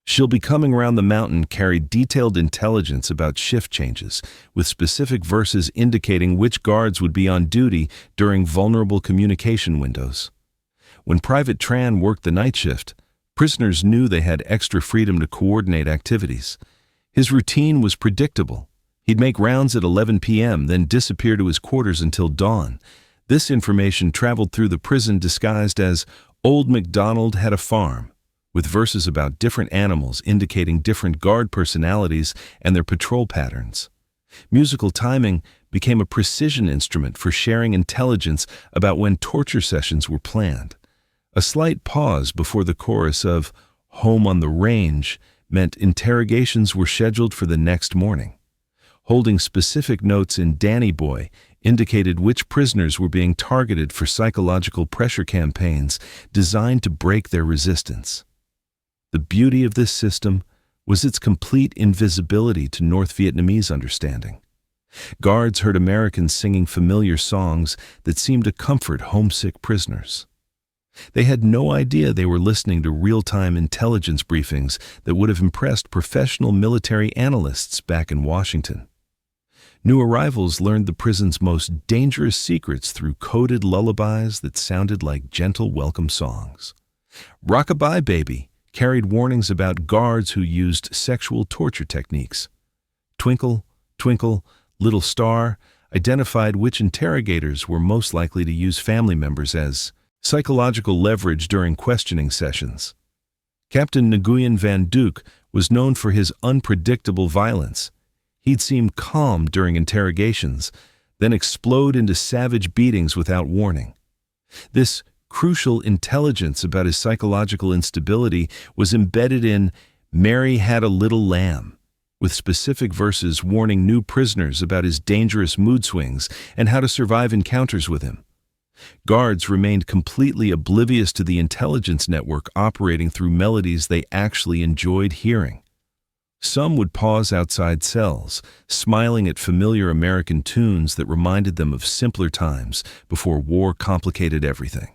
"She'll Be Coming Round the Mountain" carried detailed intelligence about shift changes, with specific verses indicating which guards would be on duty during vulnerable communication windows. When Private Tran worked the night shift, prisoners knew they had extra freedom to coordinate activities. His routine was predictable. He'd make rounds at 11 p.m., then disappear to his quarters until dawn. This information traveled through the prison disguised as "Old MacDonald Had a Farm," with verses about different animals indicating different guard personalities and their patrol patterns. Musical timing became a precision instrument for sharing intelligence about when torture sessions were planned. A slight pause before the chorus of "Home on the Range" meant interrogations were scheduled for the next morning. Holding specific notes in Danny Boy indicated which prisoners were being targeted for psychological pressure campaigns designed to break their resistance. The beauty of this system was its complete invisibility to North Vietnamese understanding. Guards heard Americans singing familiar songs that seemed to comfort homesick prisoners. They had no idea they were listening to real-time intelligence briefings that would have impressed professional military analysts back in Washington. New arrivals learned the prison's most dangerous secrets through coded lullabies that sounded like gentle welcome songs. "Rockabye Baby" carried warnings about guards who used sexual torture techniques. "Twinkle, Twinkle, Little Star" identified which interrogators were most likely to use family members as psychological leverage during questioning sessions. Captain Nguyen Van Duke was known for his unpredictable violence. He'd seem calm during interrogations, then explode into savage beatings without warning. This crucial intelligence about his psychological instability was embedded in "Mary Had a Little Lamb," with specific verses warning new prisoners about his dangerous mood swings and how to survive encounters with him. Guards remained completely oblivious to the intelligence network operating through melodies they actually enjoyed hearing. Some would pause outside cells, smiling at familiar American tunes that reminded them of simpler times before war complicated everything.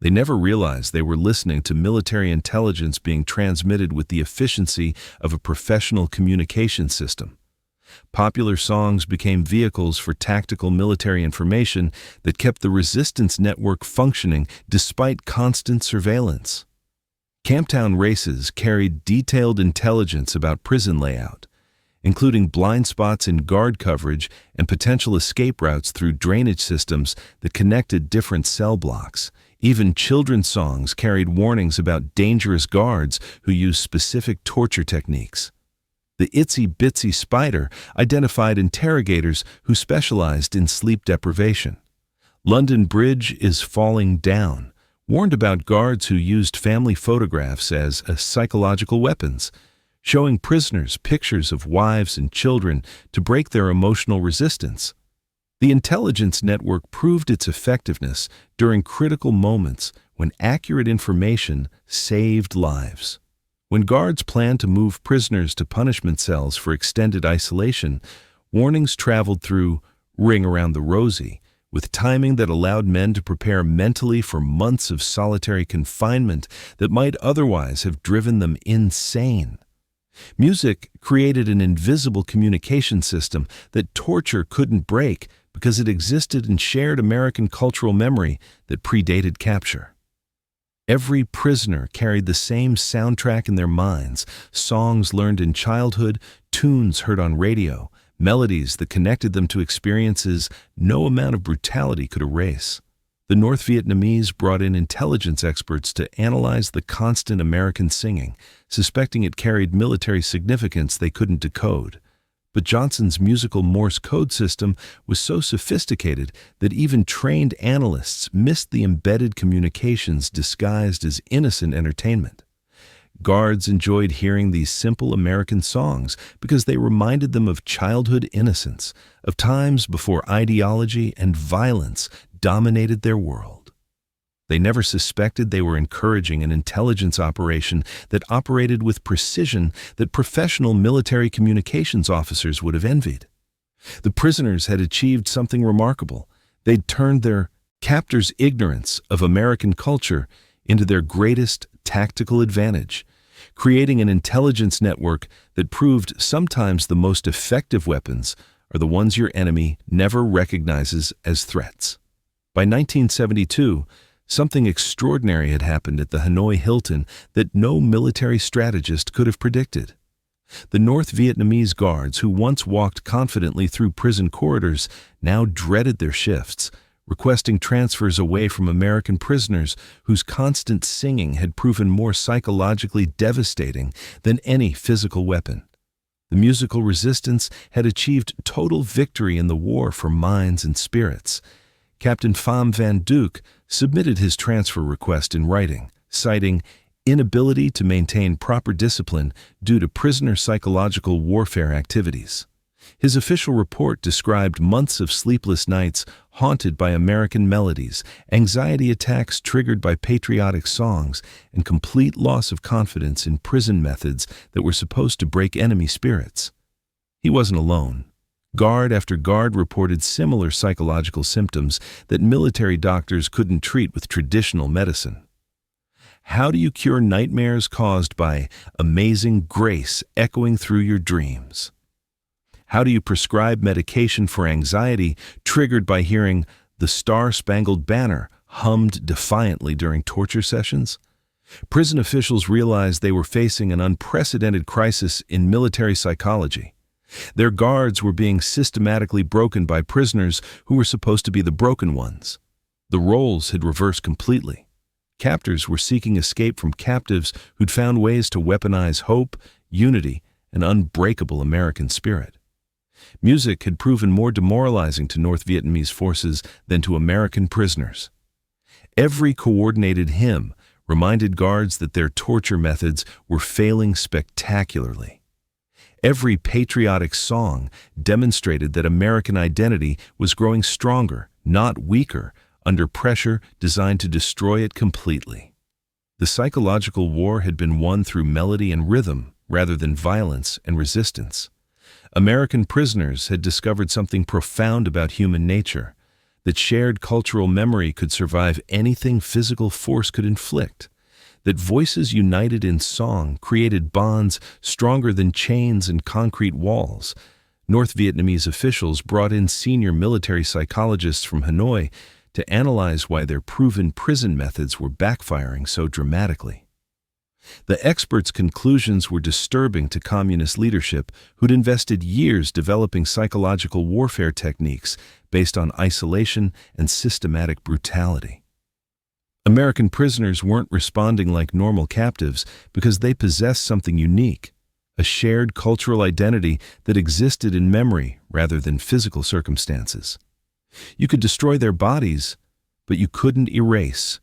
They never realized they were listening to military intelligence being transmitted with the efficiency of a professional communication system. Popular songs became vehicles for tactical military information that kept the resistance network functioning despite constant surveillance. Camptown races carried detailed intelligence about prison layout, including blind spots in guard coverage and potential escape routes through drainage systems that connected different cell blocks. Even children's songs carried warnings about dangerous guards who used specific torture techniques. The Itsy Bitsy Spider identified interrogators who specialized in sleep deprivation. London Bridge is Falling Down warned about guards who used family photographs as psychological weapons, showing prisoners pictures of wives and children to break their emotional resistance. The intelligence network proved its effectiveness during critical moments when accurate information saved lives. When guards planned to move prisoners to punishment cells for extended isolation, warnings traveled through Ring Around the Rosie, with timing that allowed men to prepare mentally for months of solitary confinement that might otherwise have driven them insane. Music created an invisible communication system that torture couldn't break because it existed in shared American cultural memory that predated capture. Every prisoner carried the same soundtrack in their minds, songs learned in childhood, tunes heard on radio, melodies that connected them to experiences no amount of brutality could erase. The North Vietnamese brought in intelligence experts to analyze the constant American singing, suspecting it carried military significance they couldn't decode. But Johnson's musical Morse code system was so sophisticated that even trained analysts missed the embedded communications disguised as innocent entertainment. Guards enjoyed hearing these simple American songs because they reminded them of childhood innocence, of times before ideology and violence dominated their world. They never suspected they were encouraging an intelligence operation that operated with precision that professional military communications officers would have envied. The prisoners had achieved something remarkable. They'd turned their captors' ignorance of American culture into their greatest tactical advantage, creating an intelligence network that proved sometimes the most effective weapons are the ones your enemy never recognizes as threats. By 1972, something extraordinary had happened at the Hanoi Hilton that no military strategist could have predicted. The North Vietnamese guards, who once walked confidently through prison corridors, now dreaded their shifts, requesting transfers away from American prisoners whose constant singing had proven more psychologically devastating than any physical weapon. The musical resistance had achieved total victory in the war for minds and spirits. Captain Pham Van Duke submitted his transfer request in writing, citing inability to maintain proper discipline due to prisoner psychological warfare activities. His official report described months of sleepless nights haunted by American melodies, anxiety attacks triggered by patriotic songs, and complete loss of confidence in prison methods that were supposed to break enemy spirits. He wasn't alone. Guard after guard reported similar psychological symptoms that military doctors couldn't treat with traditional medicine. How do you cure nightmares caused by amazing grace echoing through your dreams? How do you prescribe medication for anxiety triggered by hearing the Star-Spangled Banner hummed defiantly during torture sessions? Prison officials realized they were facing an unprecedented crisis in military psychology. Their guards were being systematically broken by prisoners who were supposed to be the broken ones. The roles had reversed completely. Captors were seeking escape from captives who'd found ways to weaponize hope, unity, and unbreakable American spirit. Music had proven more demoralizing to North Vietnamese forces than to American prisoners. Every coordinated hymn reminded guards that their torture methods were failing spectacularly. Every patriotic song demonstrated that American identity was growing stronger, not weaker, under pressure designed to destroy it completely. The psychological war had been won through melody and rhythm rather than violence and resistance. American prisoners had discovered something profound about human nature, that shared cultural memory could survive anything physical force could inflict, that voices united in song created bonds stronger than chains and concrete walls. North Vietnamese officials brought in senior military psychologists from Hanoi to analyze why their proven prison methods were backfiring so dramatically. The experts' conclusions were disturbing to communist leadership who'd invested years developing psychological warfare techniques based on isolation and systematic brutality. American prisoners weren't responding like normal captives because they possessed something unique, a shared cultural identity that existed in memory rather than physical circumstances. You could destroy their bodies, but you couldn't erase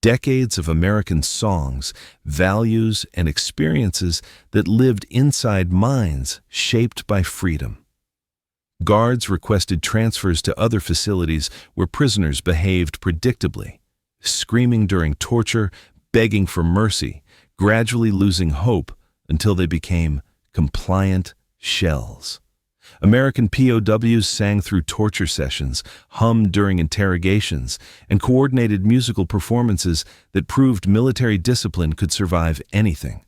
decades of American songs, values, and experiences that lived inside minds shaped by freedom. Guards requested transfers to other facilities where prisoners behaved predictably, screaming during torture, begging for mercy, gradually losing hope until they became compliant shells. American POWs sang through torture sessions, hummed during interrogations, and coordinated musical performances that proved military discipline could survive anything.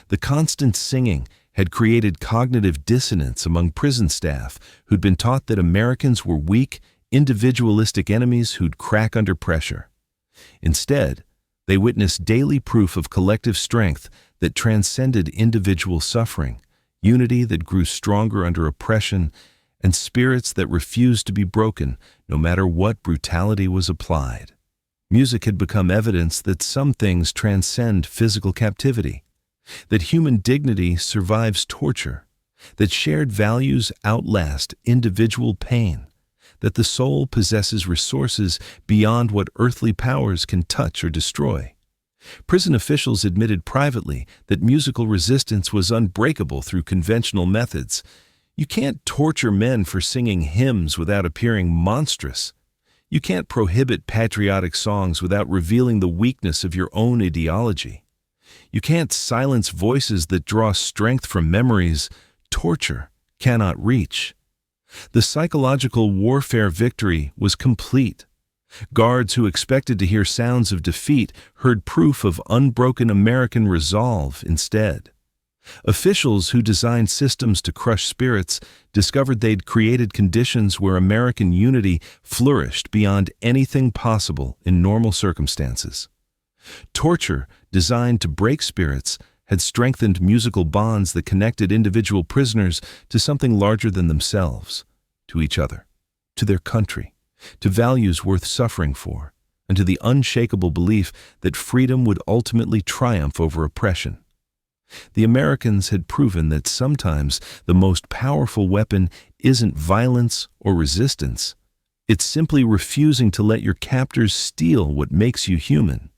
The constant singing had created cognitive dissonance among prison staff who'd been taught that Americans were weak, individualistic enemies who'd crack under pressure. Instead, they witnessed daily proof of collective strength that transcended individual suffering, unity that grew stronger under oppression, and spirits that refused to be broken no matter what brutality was applied. Music had become evidence that some things transcend physical captivity, that human dignity survives torture, that shared values outlast individual pain, that the soul possesses resources beyond what earthly powers can touch or destroy. Prison officials admitted privately that musical resistance was unbreakable through conventional methods. You can't torture men for singing hymns without appearing monstrous. You can't prohibit patriotic songs without revealing the weakness of your own ideology. You can't silence voices that draw strength from memories torture cannot reach. The psychological warfare victory was complete. Guards who expected to hear sounds of defeat heard proof of unbroken American resolve instead. Officials who designed systems to crush spirits discovered they'd created conditions where American unity flourished beyond anything possible in normal circumstances. Torture, designed to break spirits, had strengthened musical bonds that connected individual prisoners to something larger than themselves, to each other, to their country, to values worth suffering for, and to the unshakable belief that freedom would ultimately triumph over oppression. The Americans had proven that sometimes the most powerful weapon isn't violence or resistance. It's simply refusing to let your captors steal what makes you human.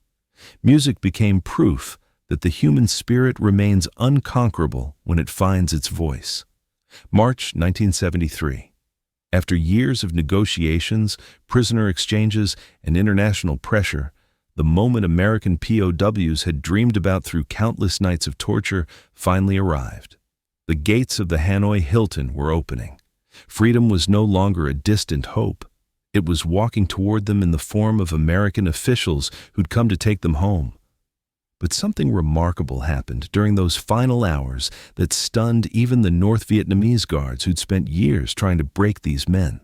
Music became proof that the human spirit remains unconquerable when it finds its voice. March 1973. After years of negotiations, prisoner exchanges, and international pressure, the moment American POWs had dreamed about through countless nights of torture finally arrived. The gates of the Hanoi Hilton were opening. Freedom was no longer a distant hope. It was walking toward them in the form of American officials who'd come to take them home. But something remarkable happened during those final hours that stunned even the North Vietnamese guards who'd spent years trying to break these men.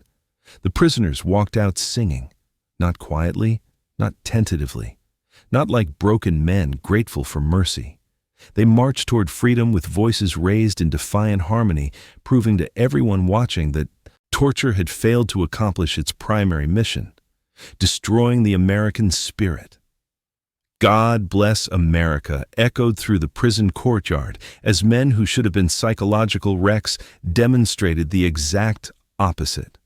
The prisoners walked out singing, not quietly, not tentatively, not like broken men grateful for mercy. They marched toward freedom with voices raised in defiant harmony, proving to everyone watching that torture had failed to accomplish its primary mission, destroying the American spirit. "God bless America" echoed through the prison courtyard as men who should have been psychological wrecks demonstrated the exact opposite.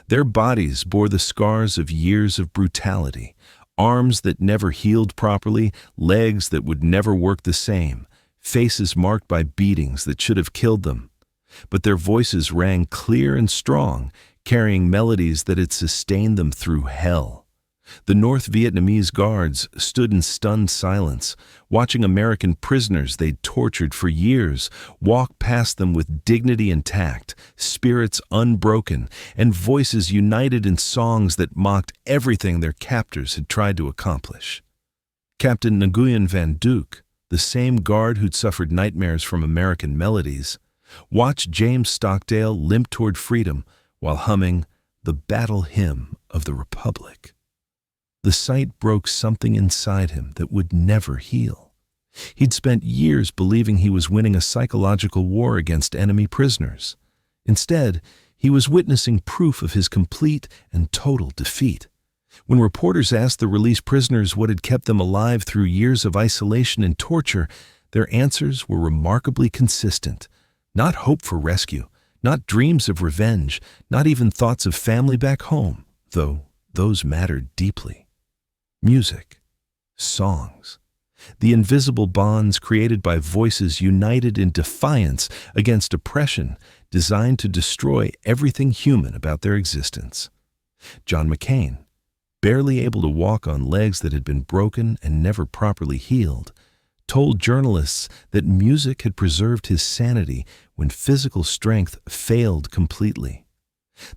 Their bodies bore the scars of years of brutality, arms that never healed properly, legs that would never work the same, faces marked by beatings that should have killed them. But their voices rang clear and strong, carrying melodies that had sustained them through hell. The North Vietnamese guards stood in stunned silence, watching American prisoners they'd tortured for years walk past them with dignity intact, spirits unbroken, and voices united in songs that mocked everything their captors had tried to accomplish. Captain Nguyen Van Duke, the same guard who'd suffered nightmares from American melodies, watched James Stockdale limp toward freedom while humming the battle hymn of the Republic. The sight broke something inside him that would never heal. He'd spent years believing he was winning a psychological war against enemy prisoners. Instead, he was witnessing proof of his complete and total defeat. When reporters asked the released prisoners what had kept them alive through years of isolation and torture, their answers were remarkably consistent. Not hope for rescue, not dreams of revenge, not even thoughts of family back home, though those mattered deeply. Music, songs, the invisible bonds created by voices united in defiance against oppression designed to destroy everything human about their existence. John McCain, barely able to walk on legs that had been broken and never properly healed, told journalists that music had preserved his sanity when physical strength failed completely.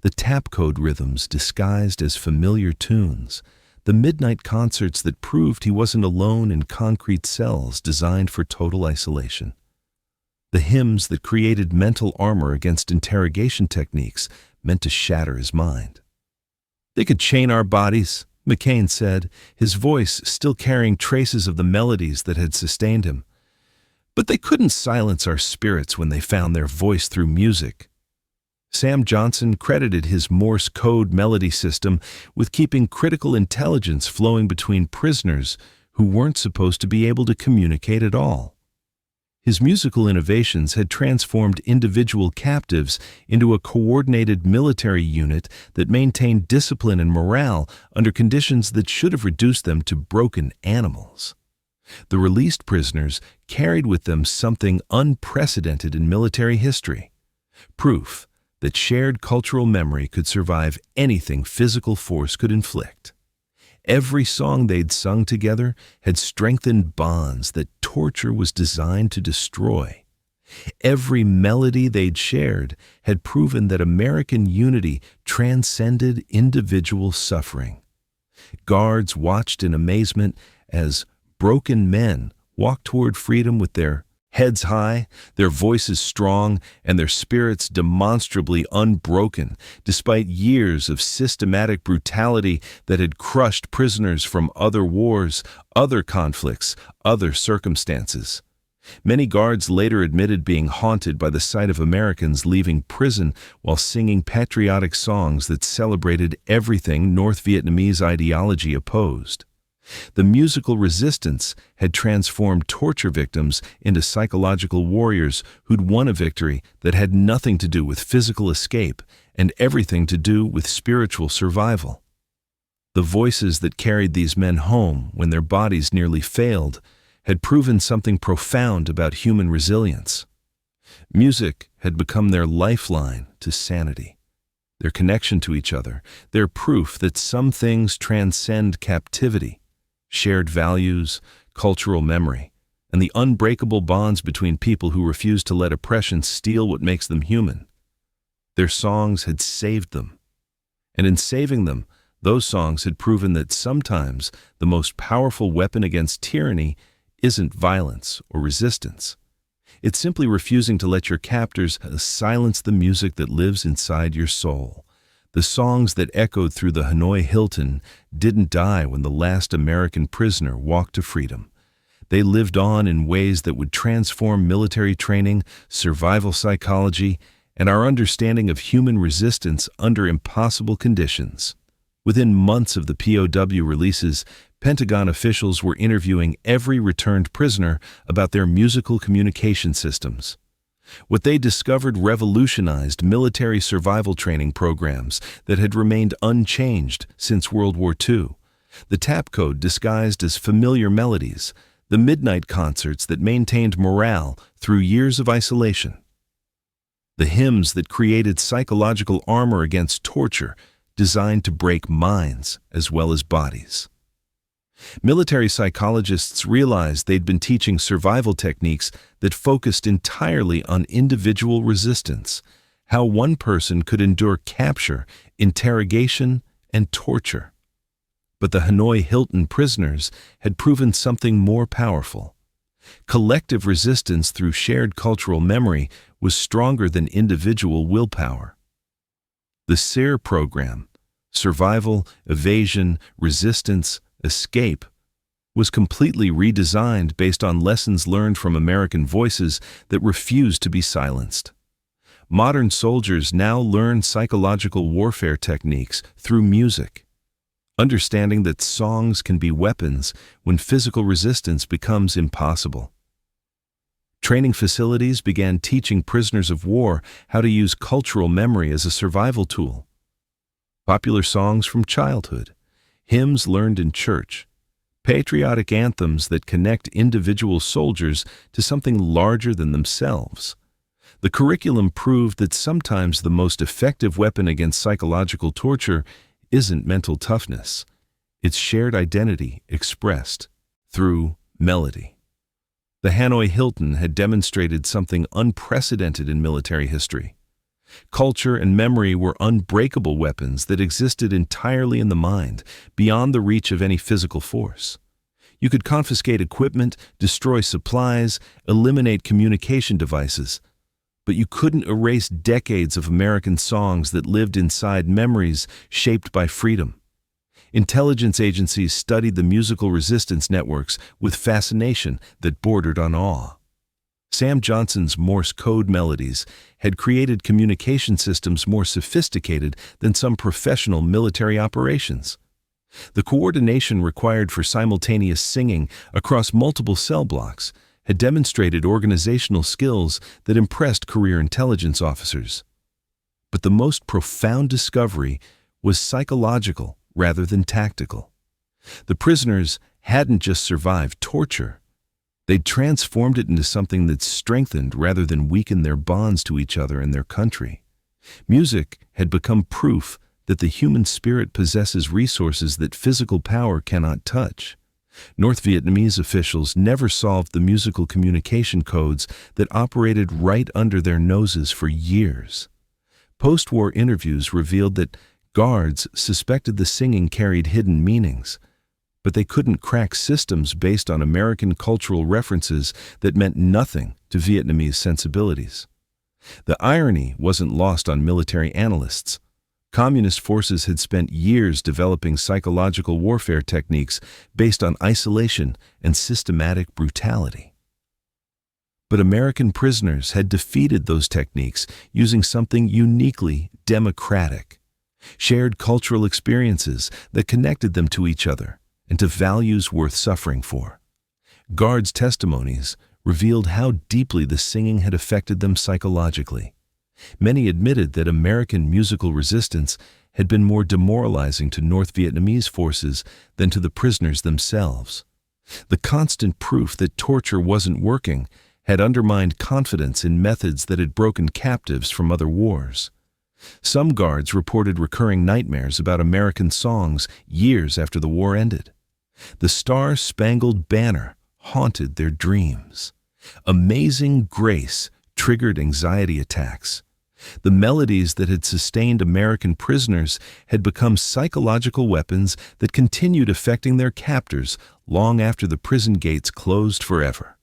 The tap code rhythms disguised as familiar tunes, the midnight concerts that proved he wasn't alone in concrete cells designed for total isolation. The hymns that created mental armor against interrogation techniques meant to shatter his mind. "They could chain our bodies," McCain said, his voice still carrying traces of the melodies that had sustained him. "But they couldn't silence our spirits when they found their voice through music." Sam Johnson credited his Morse code melody system with keeping critical intelligence flowing between prisoners who weren't supposed to be able to communicate at all. His musical innovations had transformed individual captives into a coordinated military unit that maintained discipline and morale under conditions that should have reduced them to broken animals. The released prisoners carried with them something unprecedented in military history: proof that shared cultural memory could survive anything physical force could inflict. Every song they'd sung together had strengthened bonds that torture was designed to destroy. Every melody they'd shared had proven that American unity transcended individual suffering. Guards watched in amazement as broken men walked toward freedom with their heads high, their voices strong, and their spirits demonstrably unbroken, despite years of systematic brutality that had crushed prisoners from other wars, other conflicts, other circumstances. Many guards later admitted being haunted by the sight of Americans leaving prison while singing patriotic songs that celebrated everything North Vietnamese ideology opposed. The musical resistance had transformed torture victims into psychological warriors who'd won a victory that had nothing to do with physical escape and everything to do with spiritual survival. The voices that carried these men home when their bodies nearly failed had proven something profound about human resilience. Music had become their lifeline to sanity, their connection to each other, their proof that some things transcend captivity: shared values, cultural memory, and the unbreakable bonds between people who refuse to let oppression steal what makes them human. Their songs had saved them. And in saving them, those songs had proven that sometimes the most powerful weapon against tyranny isn't violence or resistance. It's simply refusing to let your captors silence the music that lives inside your soul. The songs that echoed through the Hanoi Hilton didn't die when the last American prisoner walked to freedom. They lived on in ways that would transform military training, survival psychology, and our understanding of human resistance under impossible conditions. Within months of the POW releases, Pentagon officials were interviewing every returned prisoner about their musical communication systems. What they discovered revolutionized military survival training programs that had remained unchanged since World War II. The tap code disguised as familiar melodies, the midnight concerts that maintained morale through years of isolation. The hymns that created psychological armor against torture, designed to break minds as well as bodies. Military psychologists realized they'd been teaching survival techniques that focused entirely on individual resistance, how one person could endure capture, interrogation, and torture. But the Hanoi Hilton prisoners had proven something more powerful. Collective resistance through shared cultural memory was stronger than individual willpower. The SERE program, Survival, Evasion, Resistance, Escape, was completely redesigned based on lessons learned from American voices that refused to be silenced. Modern soldiers now learn psychological warfare techniques through music, understanding that songs can be weapons when physical resistance becomes impossible. Training facilities began teaching prisoners of war how to use cultural memory as a survival tool. Popular songs from childhood, hymns learned in church, patriotic anthems that connect individual soldiers to something larger than themselves. The curriculum proved that sometimes the most effective weapon against psychological torture isn't mental toughness. It's shared identity expressed through melody. The Hanoi Hilton had demonstrated something unprecedented in military history. Culture and memory were unbreakable weapons that existed entirely in the mind, beyond the reach of any physical force. You could confiscate equipment, destroy supplies, eliminate communication devices, but you couldn't erase decades of American songs that lived inside memories shaped by freedom. Intelligence agencies studied the musical resistance networks with fascination that bordered on awe. Sam Johnson's Morse code melodies had created communication systems more sophisticated than some professional military operations. The coordination required for simultaneous singing across multiple cell blocks had demonstrated organizational skills that impressed career intelligence officers. But the most profound discovery was psychological rather than tactical. The prisoners hadn't just survived torture. They'd transformed it into something that strengthened rather than weakened their bonds to each other and their country. Music had become proof that the human spirit possesses resources that physical power cannot touch. North Vietnamese officials never solved the musical communication codes that operated right under their noses for years. Post-war interviews revealed that guards suspected the singing carried hidden meanings, but they couldn't crack systems based on American cultural references that meant nothing to Vietnamese sensibilities. The irony wasn't lost on military analysts. Communist forces had spent years developing psychological warfare techniques based on isolation and systematic brutality. But American prisoners had defeated those techniques using something uniquely democratic: shared cultural experiences that connected them to each other and to values worth suffering for. Guards' testimonies revealed how deeply the singing had affected them psychologically. Many admitted that American musical resistance had been more demoralizing to North Vietnamese forces than to the prisoners themselves. The constant proof that torture wasn't working had undermined confidence in methods that had broken captives from other wars. Some guards reported recurring nightmares about American songs years after the war ended. The Star-Spangled Banner haunted their dreams. Amazing Grace triggered anxiety attacks. The melodies that had sustained American prisoners had become psychological weapons that continued affecting their captors long after the prison gates closed forever.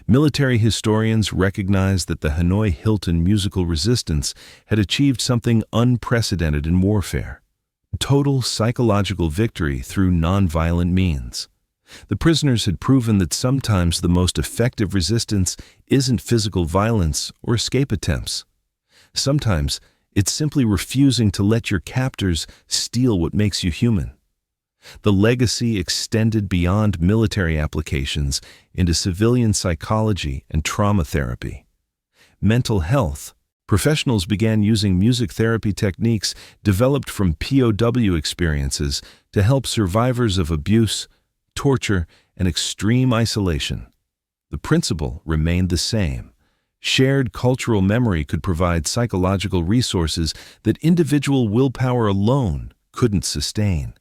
Military historians recognized that the Hanoi Hilton musical resistance had achieved something unprecedented in warfare: total psychological victory through nonviolent means. The prisoners had proven that sometimes the most effective resistance isn't physical violence or escape attempts. Sometimes it's simply refusing to let your captors steal what makes you human. The legacy extended beyond military applications into civilian psychology and trauma therapy. Mental health. Professionals began using music therapy techniques developed from POW experiences to help survivors of abuse, torture, and extreme isolation. The principle remained the same. Shared cultural memory could provide psychological resources that individual willpower alone couldn't sustain.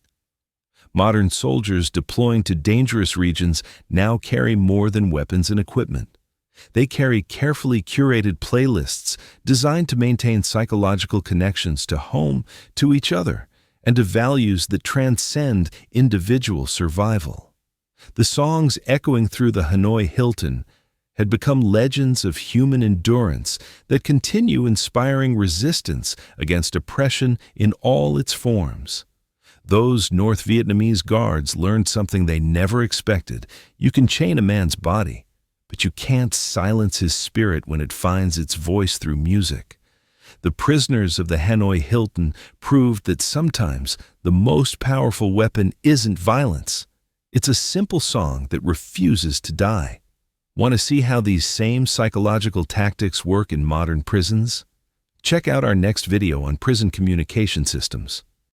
Modern soldiers deploying to dangerous regions now carry more than weapons and equipment. They carry carefully curated playlists designed to maintain psychological connections to home, to each other, and to values that transcend individual survival. The songs echoing through the Hanoi Hilton had become legends of human endurance that continue inspiring resistance against oppression in all its forms. Those North Vietnamese guards learned something they never expected. You can chain a man's body, but you can't silence his spirit when it finds its voice through music. The prisoners of the Hanoi Hilton proved that sometimes the most powerful weapon isn't violence. It's a simple song that refuses to die. Want to see how these same psychological tactics work in modern prisons? Check out our next video on prison communication systems.